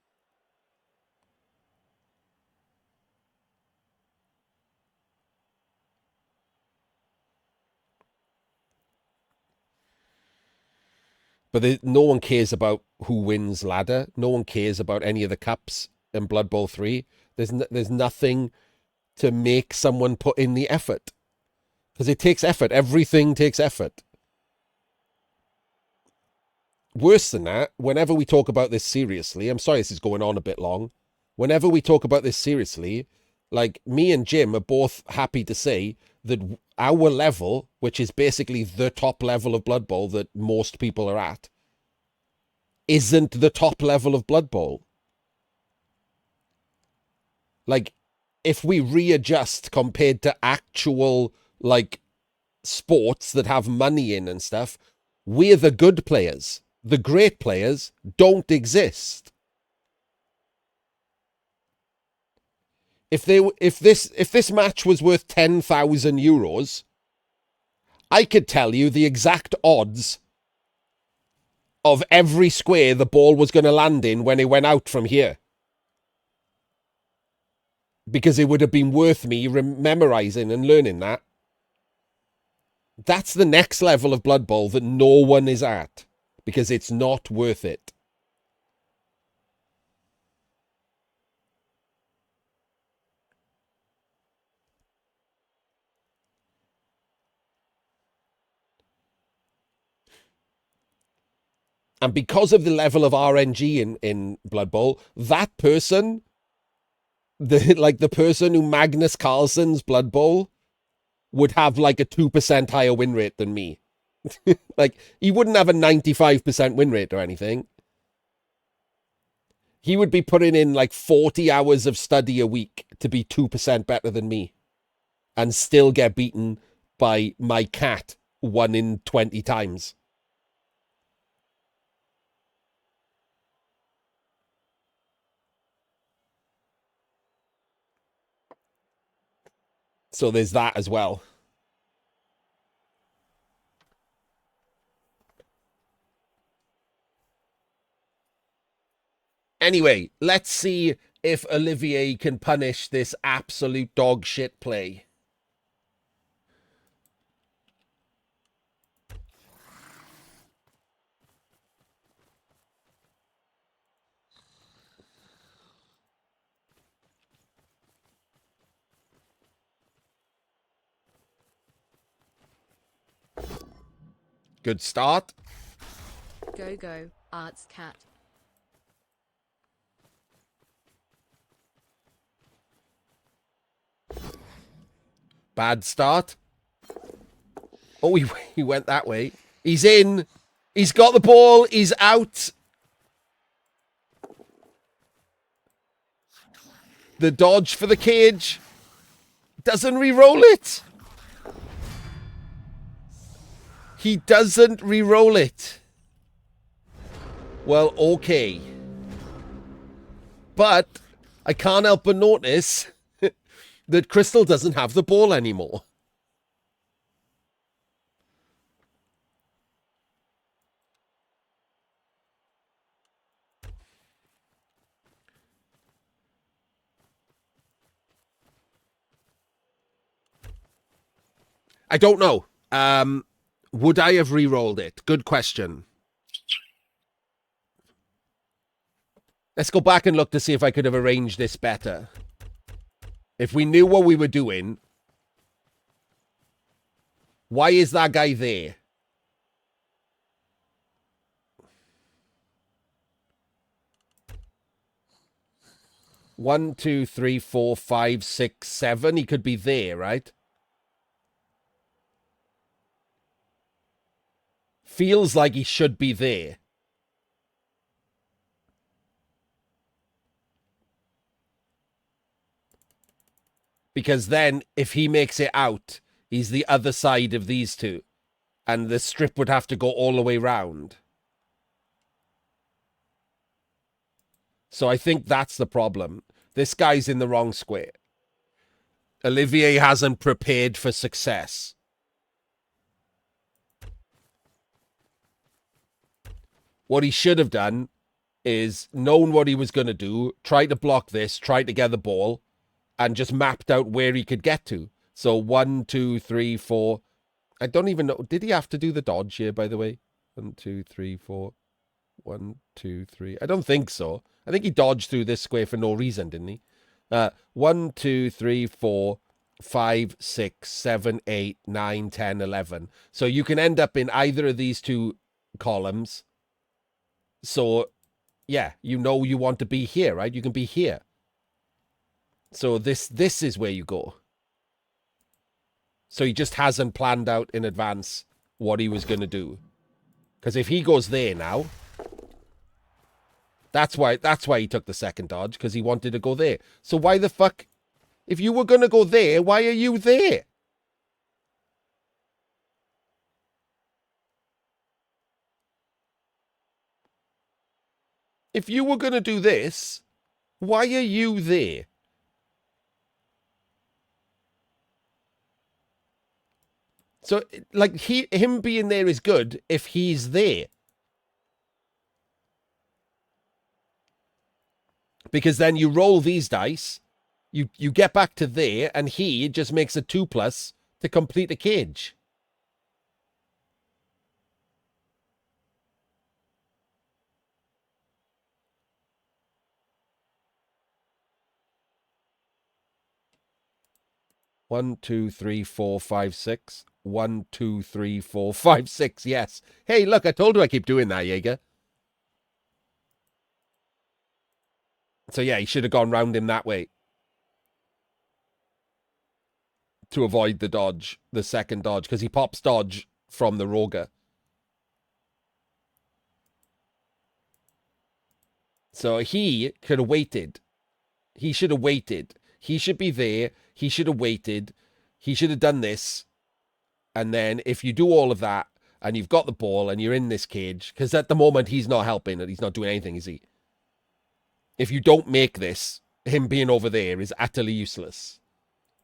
But no one cares about who wins ladder. No one cares about any of the cups in Blood Bowl 3. There's nothing to make someone put in the effort. Because it takes effort. Everything takes effort. Worse than that, whenever we talk about this seriously, I'm sorry this is going on a bit long. Whenever we talk about this seriously, like, me and Jim are both happy to say that our level, which is basically the top level of Blood Bowl that most people are at, isn't the top level of Blood Bowl. Like, if we readjust compared to actual, like, sports that have money in and stuff, we're the good players. The great players don't exist. If this match was worth 10,000 euros, I could tell you the exact odds of every square the ball was going to land in when it went out from here. Because it would have been worth me memorizing and learning that. That's the next level of Blood Bowl that no one is at. Because it's not worth it. And because of the level of RNG in Blood Bowl, that person, the person who Magnus Carlsen's Blood Bowl, would have like a 2% higher win rate than me. Like, he wouldn't have a 95% win rate or anything. He would be putting in like 40 hours of study a week to be 2% better than me and still get beaten by my cat 1 in 20 times. So there's that as well. Anyway, let's see if Olivier can punish this absolute dog shit play. Good start. Go go, Arts Cat. Bad start. Oh, he went that way. He's in. He's got the ball. He's out. The dodge for the cage. Doesn't re-roll it. He doesn't re-roll it. Well, okay. But I can't help but notice that Crystal doesn't have the ball anymore. I don't know. Would I have re-rolled it? Good question. Let's go back and look to see if I could have arranged this better. If we knew what we were doing, why is that guy there? One, two, three, four, five, six, seven. He could be there, right? Feels like he should be there. Because then, if he makes it out, he's the other side of these two. And the strip would have to go all the way round. So I think that's the problem. This guy's in the wrong square. Olivier hasn't prepared for success. What he should have done is known what he was going to do, try to block this, try to get the ball, and just mapped out where he could get to. So 1, 2, 3, 4. I don't even know. Did he have to do the dodge here, by the way? 1, 2, 3, 4. 1, 2, 3. I don't think so. I think he dodged through this square for no reason, didn't he? 1, 2, 3, 4, 5, 6, 7, 8, 9, 10, 11. So you can end up in either of these two columns. So, yeah, you know you want to be here, right? You can be here. So this is where you go. So he just hasn't planned out in advance what he was going to do. Because if he goes there now, that's why he took the second dodge, because he wanted to go there. So why the fuck, if you were going to go there, why are you there? If you were going to do this, why are you there? So, like, him being there is good if he's there. Because then you roll these dice, you get back to there, and he just makes a 2+ to complete a cage. One, two, three, four, five, six. 1, 2, 3, 4, 5, 6. Yes. Hey, look, I told you I keep doing that, Jaeger. So yeah, he should have gone round him that way to avoid the dodge, the second dodge, because he pops dodge from the Roger. So he could have waited. He should have waited. He should be there. He should have waited. He should have done this. And then if you do all of that and you've got the ball and you're in this cage, because at the moment he's not helping and he's not doing anything, is he? If you don't make this, him being over there is utterly useless.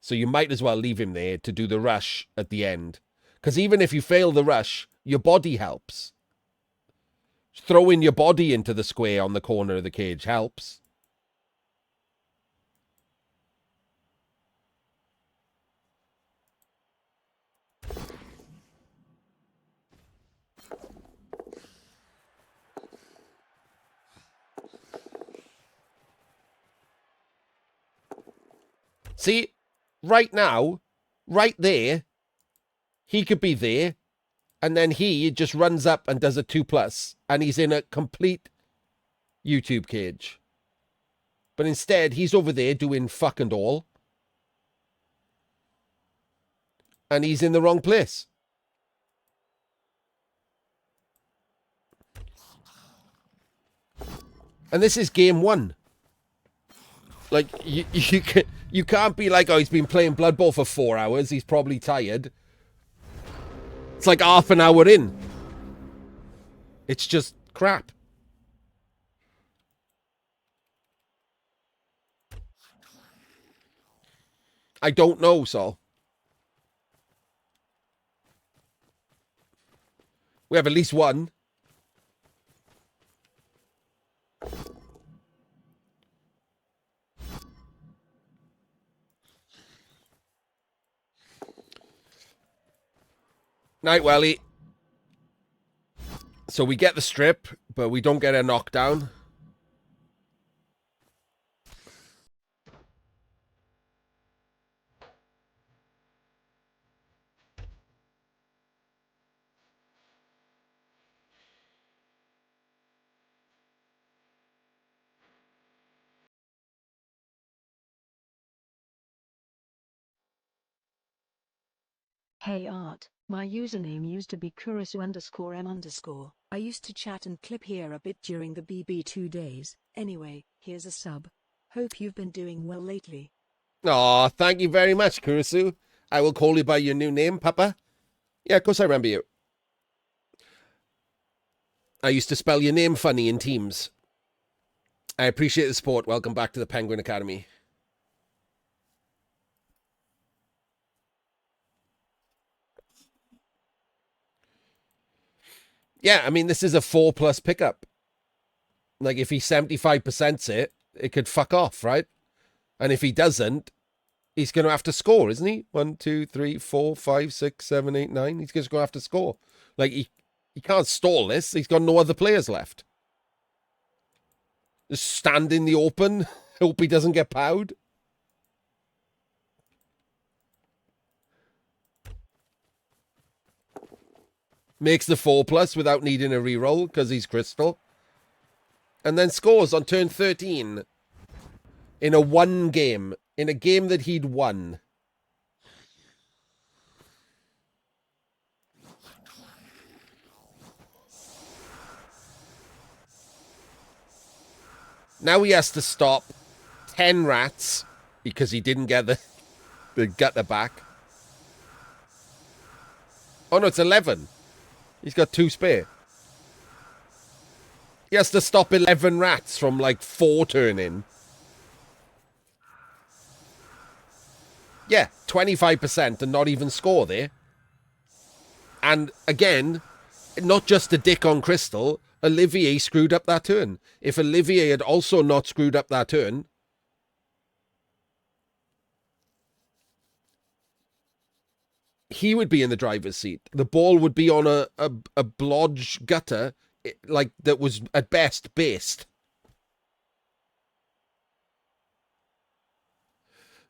So you might as well leave him there to do the rush at the end. Because even if you fail the rush, your body helps. Throwing your body into the square on the corner of the cage helps. See, right now, right there, he could be there, and then he just runs up and does a 2+, and he's in a complete YouTube cage. But instead, he's over there doing fuck and all, and he's in the wrong place. And this is game 1. Like, you can't be like, oh, he's been playing Blood Bowl for 4 hours. He's probably tired. It's like half an hour in. It's just crap. I don't know, Sol. We have at least one. Night, Welly. So we get the strip, but we don't get a knockdown. Hey Art, my username used to be Kurisu_M_. I used to chat and clip here a bit during the BB2 days. Anyway, here's a sub. Hope you've been doing well lately. Aw, thank you very much, Kurisu. I will call you by your new name, Papa. Yeah, of course I remember you. I used to spell your name funny in Teams. I appreciate the support. Welcome back to the Penguin Academy. Yeah, I mean, this is a 4+ pickup. Like, if he 75%s it, it could fuck off, right? And if he doesn't, he's going to have to score, isn't he? 1, 2, 3, 4, 5, 6, 7, 8, 9. He's just going to have to score. Like, he can't stall this. He's got no other players left. Just stand in the open. Hope he doesn't get powed. Makes the 4+ without needing a reroll because he's Crystal. And then scores on turn 13. In a 1 game. In a game that he'd won. Now he has to stop 10 rats because he didn't get the gutter back. Oh no, it's 11. He's got 2 spare. He has to stop 11 rats from like 4 turning. Yeah, 25% and not even score there. And again, not just a dick on Crystal, Olivier screwed up that turn. If Olivier had also not screwed up that turn, he would be in the driver's seat. The ball would be on a blodge gutter, like, that was at best based.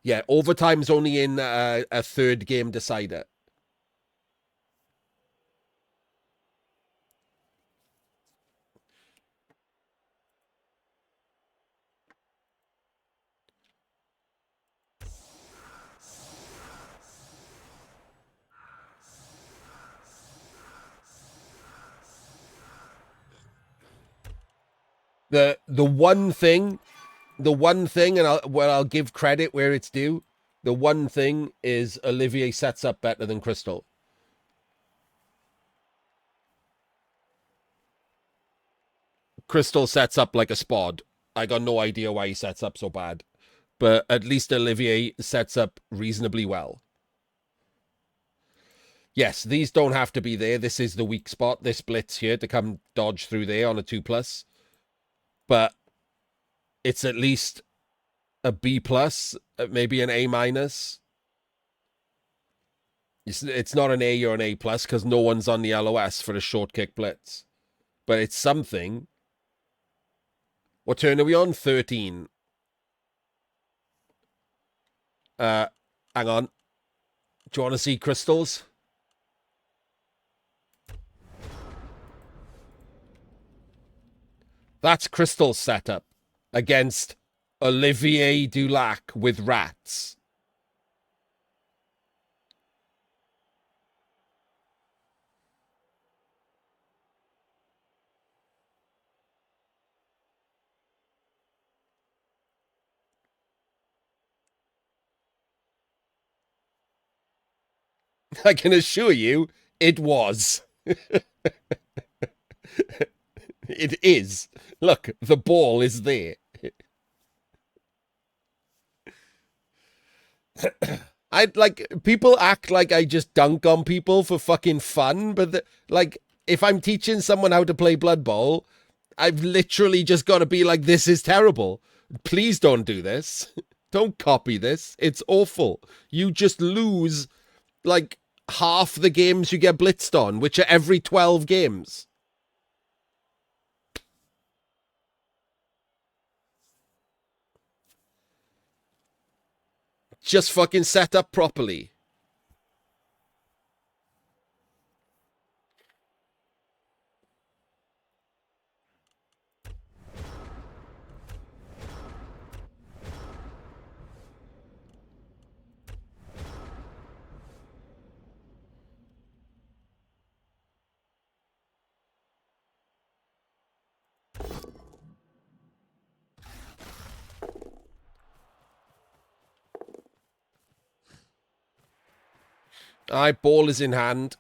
Yeah, overtime's only in a 3rd game decider. The one thing, and I'll give credit where it's due. The one thing is Olivier sets up better than Crystal. Crystal sets up like a spod. I got no idea why he sets up so bad. But at least Olivier sets up reasonably well. Yes, these don't have to be there. This is the weak spot. This blitz here to come dodge through there on a 2+. But it's at least a B+, maybe an A-. It's not an A or an A+ because no one's on the LOS for a short kick blitz. But it's something. What turn are we on? 13. Hang on. Do you want to see crystals? That's crystal setup against Olivier Dulac with rats. I can assure you it was. It is. Look, the ball is there. I like people act like I just dunk on people for fucking fun, but like if I'm teaching someone how to play Blood Bowl, I've literally just got to be like, this is terrible. Please don't do this. Don't copy this. It's awful. You just lose like half the games you get blitzed on, which are every 12 games. Just fucking set up properly. Alright, ball is in hand.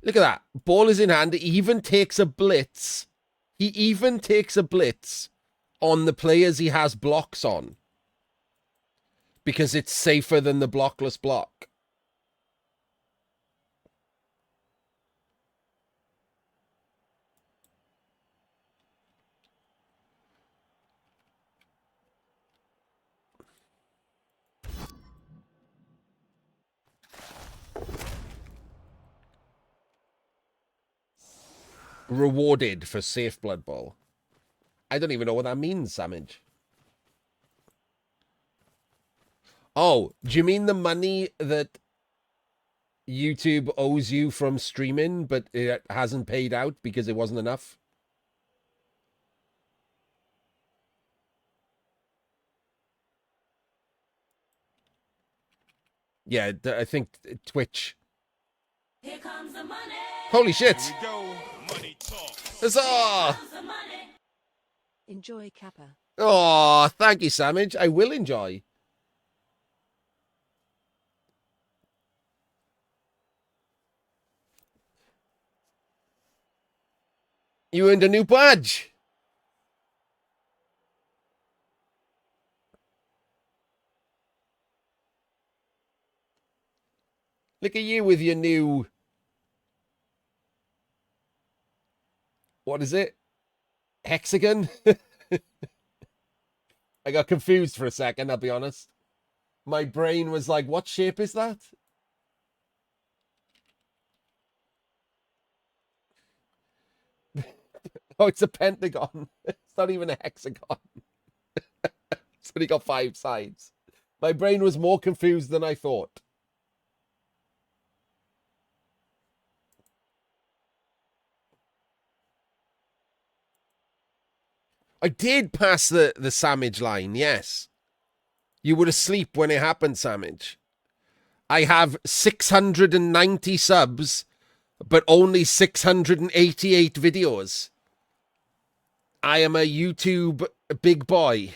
Look at that. Ball is in hand. He even takes a blitz. He even takes a blitz on the players he has blocks on. Because it's safer than the blockless block. Rewarded for safe Blood Bowl. I don't even know what that means, Samage. Oh, do you mean the money that YouTube owes you from streaming, but it hasn't paid out because it wasn't enough? Yeah, I think Twitch. Here comes the money. Holy shit! Here we go. Money talk. Huzzah! Enjoy Kappa. Oh, thank you, Samage. I will enjoy. You earned a new badge. Look at you with your new... What is it? Hexagon? I got confused for a second, I'll be honest. My brain was like, what shape is that? Oh, it's a pentagon. It's not even a hexagon. It's only got 5 sides. My brain was more confused than I thought. I did pass the Samage line, yes. You were asleep when it happened, Samage. I have 690 subs, but only 688 videos. I am a YouTube big boy.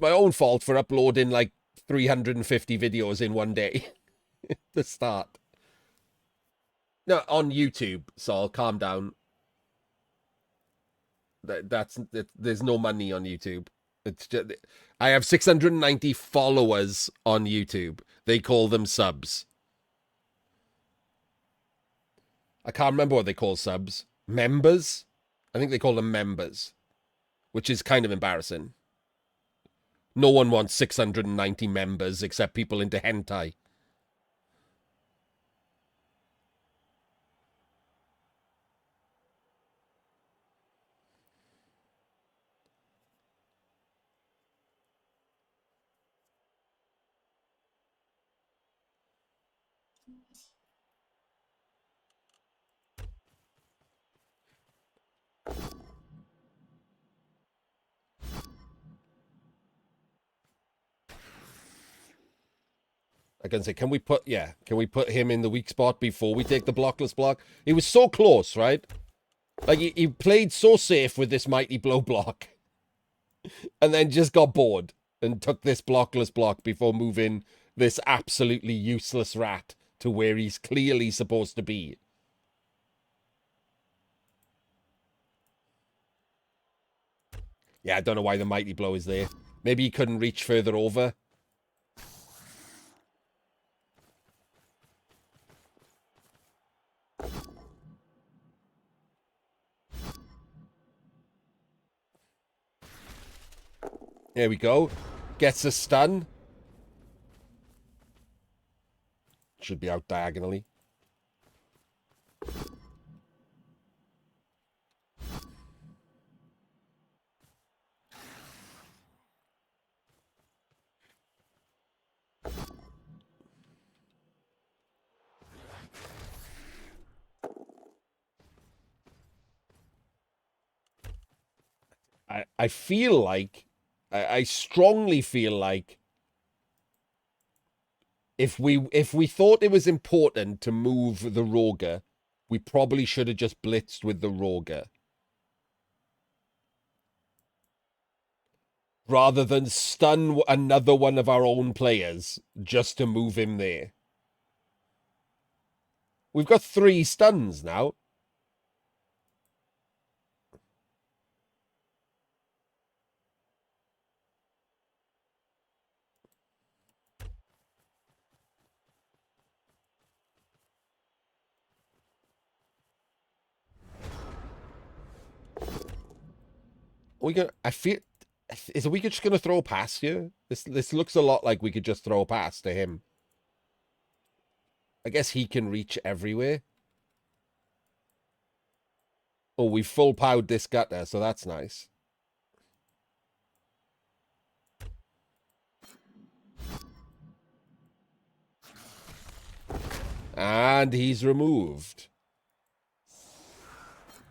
my own fault for uploading like 350 videos in one day. The start. No, on YouTube, Saul, calm down. There's no money on YouTube. It's just, I have 690 followers on YouTube. They call them subs. I can't remember what they call subs. Members? I think they call them members, which is kind of embarrassing. No one wants 690 members except people into hentai. I can say, can we put him in the weak spot before we take the blockless block? He was so close, right? Like, he played so safe with this mighty blow block. And then just got bored and took this blockless block before moving this absolutely useless rat to where he's clearly supposed to be. Yeah, I don't know why the mighty blow is there. Maybe he couldn't reach further over. There we go. Gets a stun. Should be out diagonally. I feel like, I strongly feel like if we thought it was important to move the Roger, we probably should have just blitzed with the Roger. Rather than stun another one of our own players just to move him there. We've got 3 stuns now. I feel, is we just gonna throw past you? This looks a lot like we could just throw past to him. I guess he can reach everywhere. Oh, we full powered this gutter, so that's nice. And he's removed.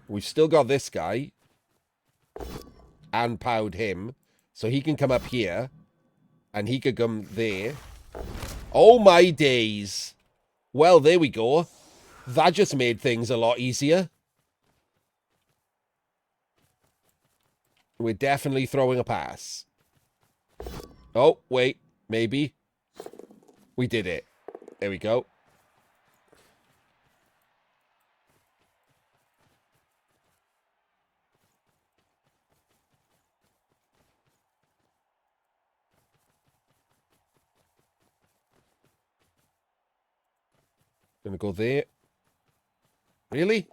We've still got this guy. And powered him. So he can come up here. And he could come there. Oh my days. Well, there we go. That just made things a lot easier. We're definitely throwing a pass. Oh, wait. Maybe. We did it. There we go. Gonna go there. Really?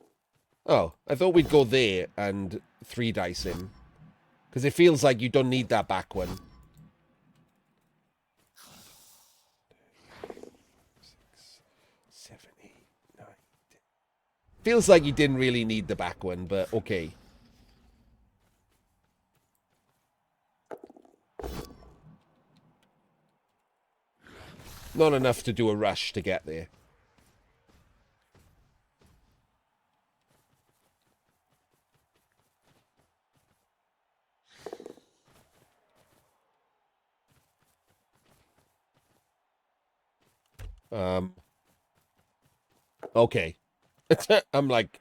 Oh, I thought we'd go there and 3 dice him. Because it feels like you don't need that back one. 6, 7, 8, 9, 10. Feels like you didn't really need the back one, but okay. Not enough to do a rush to get there. Okay. I'm like,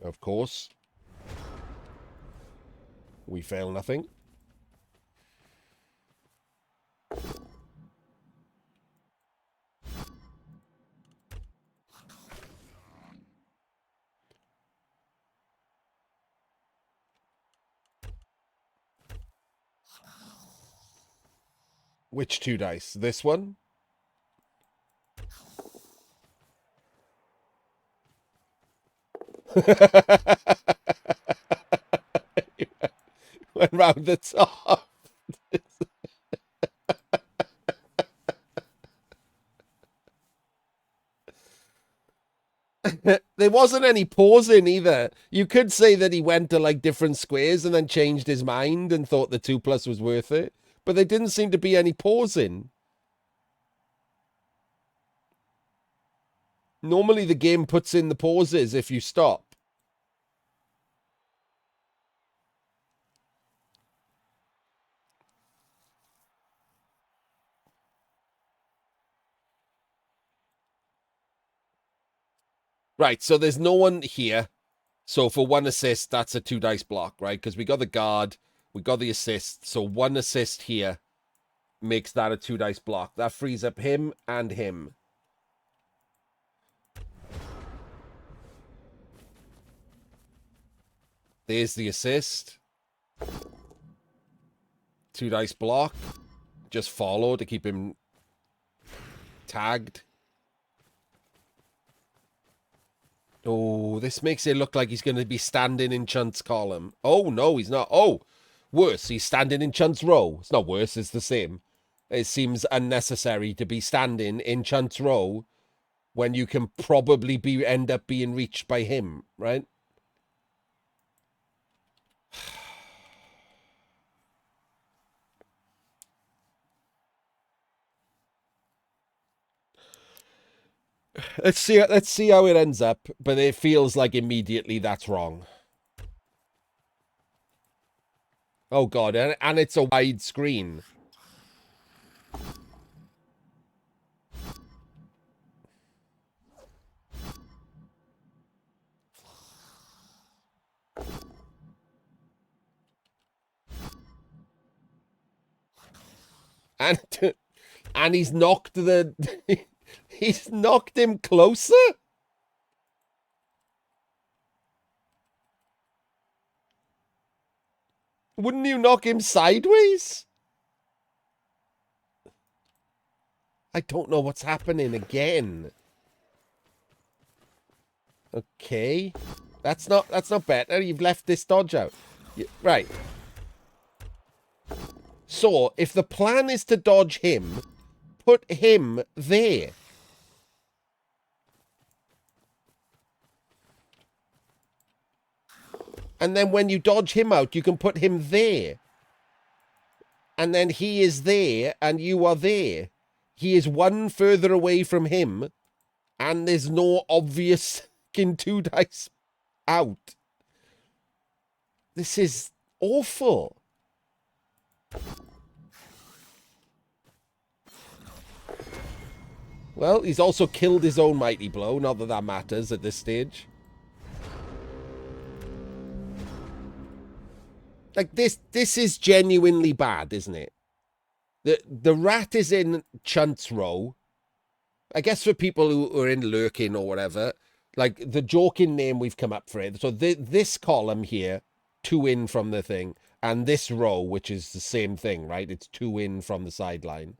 Of course. We fail nothing. Which 2 dice? This one? Went round the top. There wasn't any pausing either. You could say that he went to like different squares and then changed his mind and thought the 2+ was worth it. But there didn't seem to be any pausing. Normally the game puts in the pauses if you stop. Right, so there's no one here. So for 1 assist, that's a 2 dice block, right? Because we got the guard, we got the assist. So 1 assist here makes that a 2 dice block. That frees up him and him. There's the assist. 2 dice block. Just follow to keep him tagged. Oh, this makes it look like he's going to be standing in Chunt's column. Oh, no, he's not. Oh, worse, he's standing in Chunt's row. It's not worse, it's the same. It seems unnecessary to be standing in Chunt's row when you can probably end up being reached by him, right? Let's see how it ends up, but it feels like immediately that's wrong. Oh god, and it's a wide screen. And he's knocked the he's knocked him closer. Wouldn't you knock him sideways? I don't know what's happening again. Okay. That's not better. You've left this dodge out. Right. So, if the plan is to dodge him, put him there. And then when you dodge him out, you can put him there. And then he is there, and you are there. He is 1 further away from him, and there's no obvious 2 dice out. This is awful. Well, he's also killed his own mighty blow. Not that that matters at this stage. Like, this is genuinely bad, isn't it? The rat is in Chunt's row. I guess for people who are in lurking or whatever, like, the joking name we've come up for it. So this column here, 2 in from the thing, and this row, which is the same thing, right? It's 2 in from the sideline.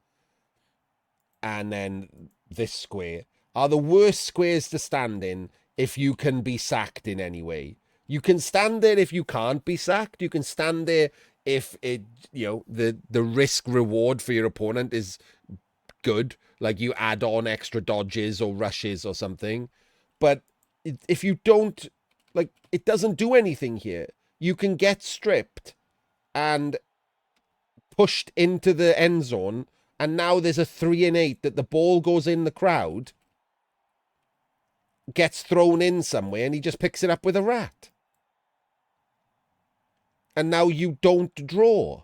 And then this square are the worst squares to stand in if you can be sacked in any way. You can stand there if you can't be sacked. You can stand there if it, the risk reward for your opponent is good, like you add on extra dodges or rushes or something. But if you don't, like, it doesn't do anything here. You can get stripped and pushed into the end zone, and now there's a 3 and 8 that the ball goes in the crowd, gets thrown in somewhere, and he just picks it up with a rat. And now you don't draw.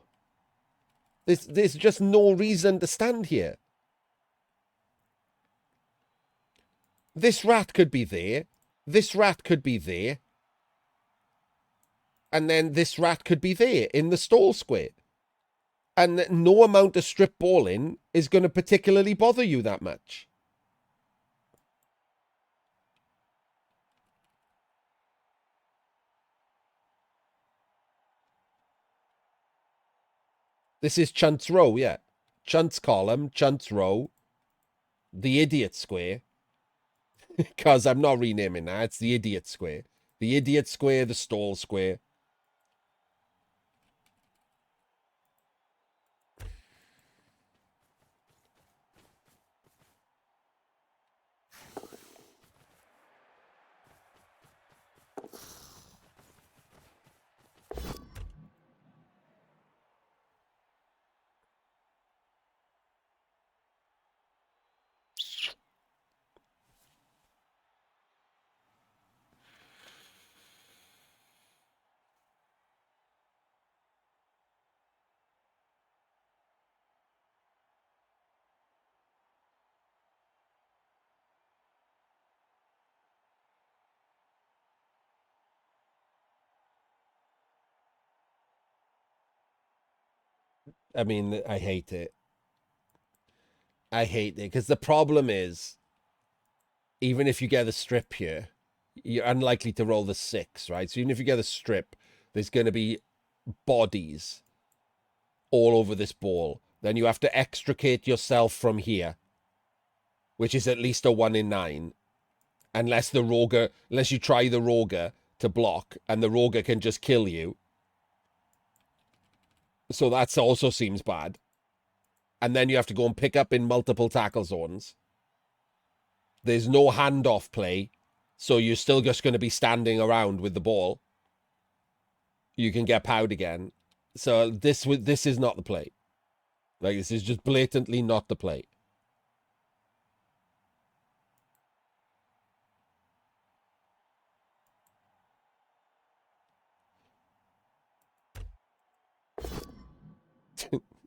There's just no reason to stand here. This rat could be there. This rat could be there. And then this rat could be there in the stall square. And no amount of strip balling is going to particularly bother you that much. This is Chunt's row, yeah. Chunt's column, Chunt's row, the idiot square. Because I'm not renaming that. It's the idiot square. The idiot square, the stall square. I mean, I hate it. I hate it because the problem is, even if you get a strip here, you're unlikely to roll the 6, right? So even if you get a strip, there's going to be bodies all over this ball. Then you have to extricate yourself from here, which is at least a 1 in 9. Unless you try the Roger to block, and the Roger can just kill you. So that also seems bad. And then you have to go and pick up in multiple tackle zones. There's no handoff play, so you're still just going to be standing around with the ball. You can get powed again. So this is not the play. Like, this is just blatantly not the play.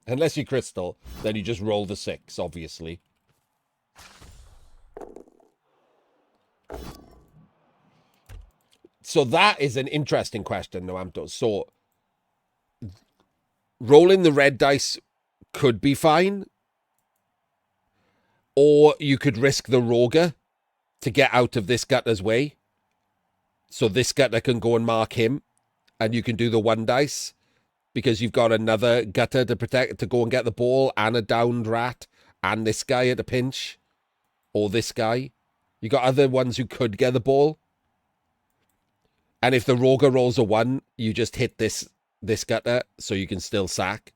Unless you crystal, then you just roll the 6, obviously. So that is an interesting question, Noamto. So rolling the red dice could be fine. Or you could risk the Roger to get out of this gutter's way. So this gutter can go and mark him. And you can do the 1 dice. Because you've got another gutter to go and get the ball, and a downed rat, and this guy at a pinch, or this guy. You got other ones who could get the ball. And if the Roger rolls a 1, you just hit this gutter, so you can still sack.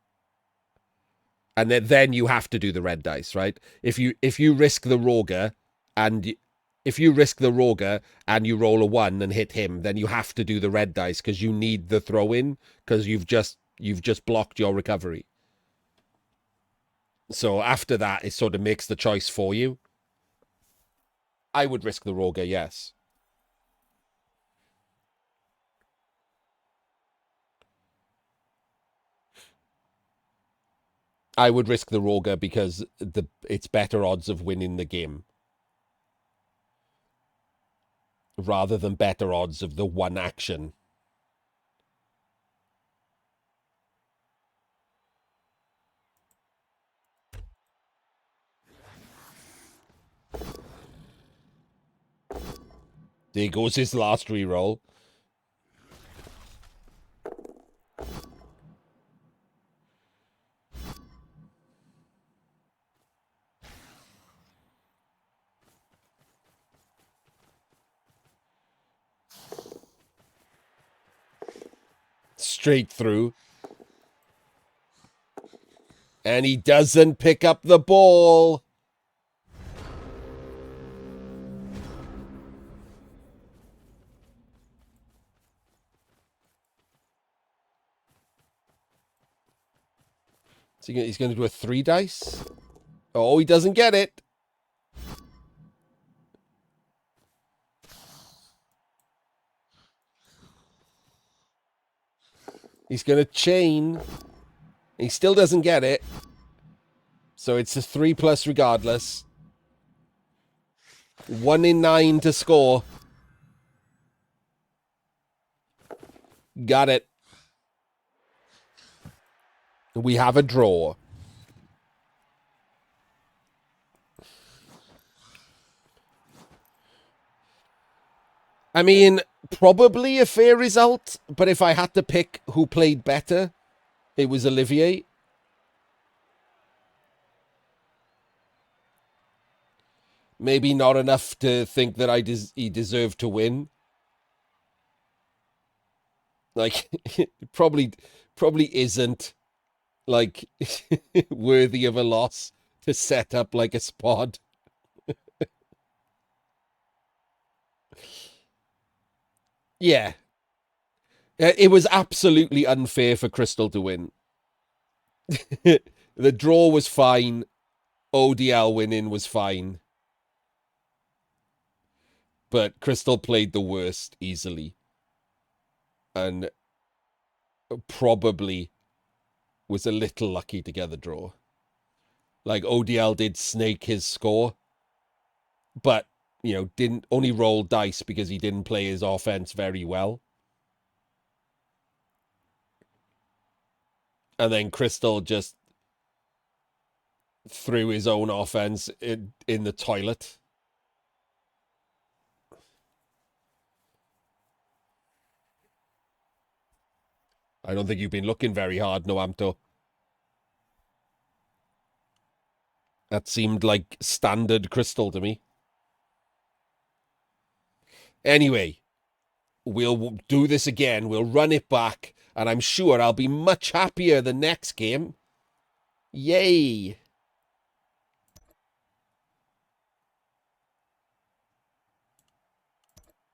And then you have to do the red dice, right? If you risk the Roger, and you roll a 1 and hit him, then you have to do the red dice because you need the throw in because you've just blocked your recovery. So after that, it sort of makes the choice for you. I would risk the Roger, yes. I would risk the Roger because it's better odds of winning the game. Rather than better odds of the 1 action. There goes his last reroll. Straight through. And he doesn't pick up the ball. So he's going to do a 3 dice. Oh, he doesn't get it. He's going to chain. He still doesn't get it. So it's a 3+ regardless. 1 in 9 to score. Got it. We have a draw. I mean, probably a fair result, but if I had to pick who played better, it was Olivier. Maybe not enough to think that he deserved to win. Like, probably isn't, like, worthy of a loss to set up like a spot. Yeah. It was absolutely unfair for Crystal to win. The draw was fine. ODL winning was fine. But Crystal played the worst easily. And probably was a little lucky to get the draw. Like, ODL did snake his score, but, you know, didn't only roll dice because he didn't play his offense very well. And then Crystal just threw his own offense in the toilet. I don't think you've been looking very hard, Noamto. That seemed like standard Crystal to me. Anyway, we'll do this again. We'll run it back, and I'm sure I'll be much happier the next game. Yay!